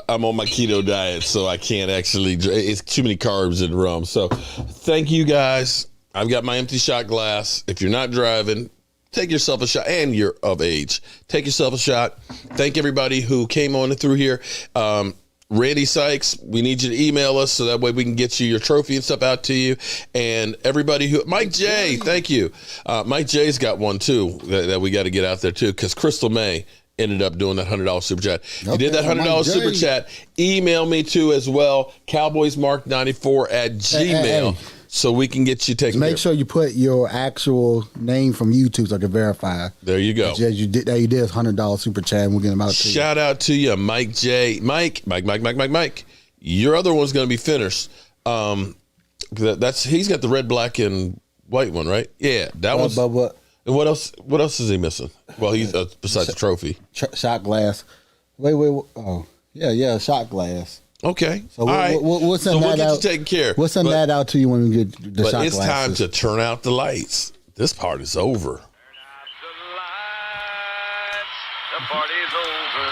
I'm on my keto diet, so I can't actually, it's too many carbs in rum. So thank you guys. I've got my empty shot glass. If you're not driving, take yourself a shot, and you're of age. Take yourself a shot. Thank everybody who came on and through here. Randy Sykes, we need you to email us so that way we can get you your trophy and stuff out to you. And everybody who, Mike J, thank you. Mike J's got one too that we got to get out there too, because Crystal May ended up doing that $100 super chat. If you did that $100 super chat, email me too as well, cowboysmark94@gmail. So we can get you taken care of. Make sure you put your actual name from YouTube so I can verify. There you go. You did $100 super chat, and we'll get them out to you. Shout out to you, Mike J. Mike. Your other one's going to be finished. He's got the red, black, and white one, right? Yeah, that one's. But what? And what else? What else is he missing? Well, he's besides the trophy. Shot glass. Wait. Oh, yeah, shot glass. Okay. So we'll send that out. We'll get you taken care of. We'll send that out to you when we get the shot glasses. But it's time to turn out the lights. This part is over. Turn out the lights. The party's over.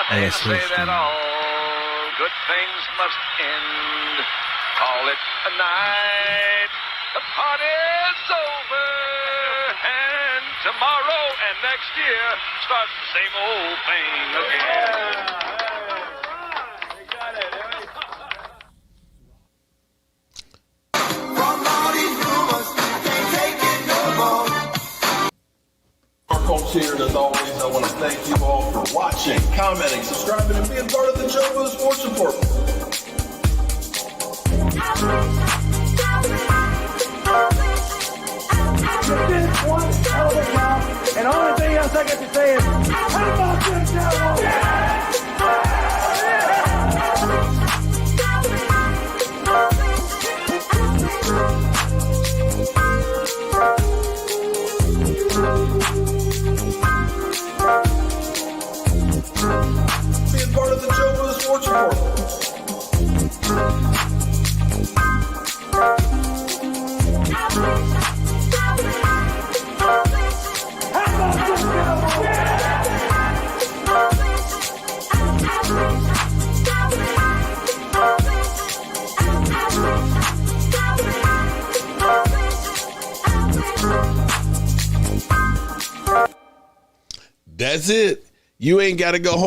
They say that all good things must end. Call it a night. The party's over. And tomorrow and next year starts the same old thing again. Mark Holmes here, and as always, I want to thank you all for watching, commenting, subscribing, and being part of the Jobu Sports Report. One hell of a job, and the only thing else I got to say is, how about this, Cowboys? Being part of the Jobu Sports Report. That's it. You ain't got to go home.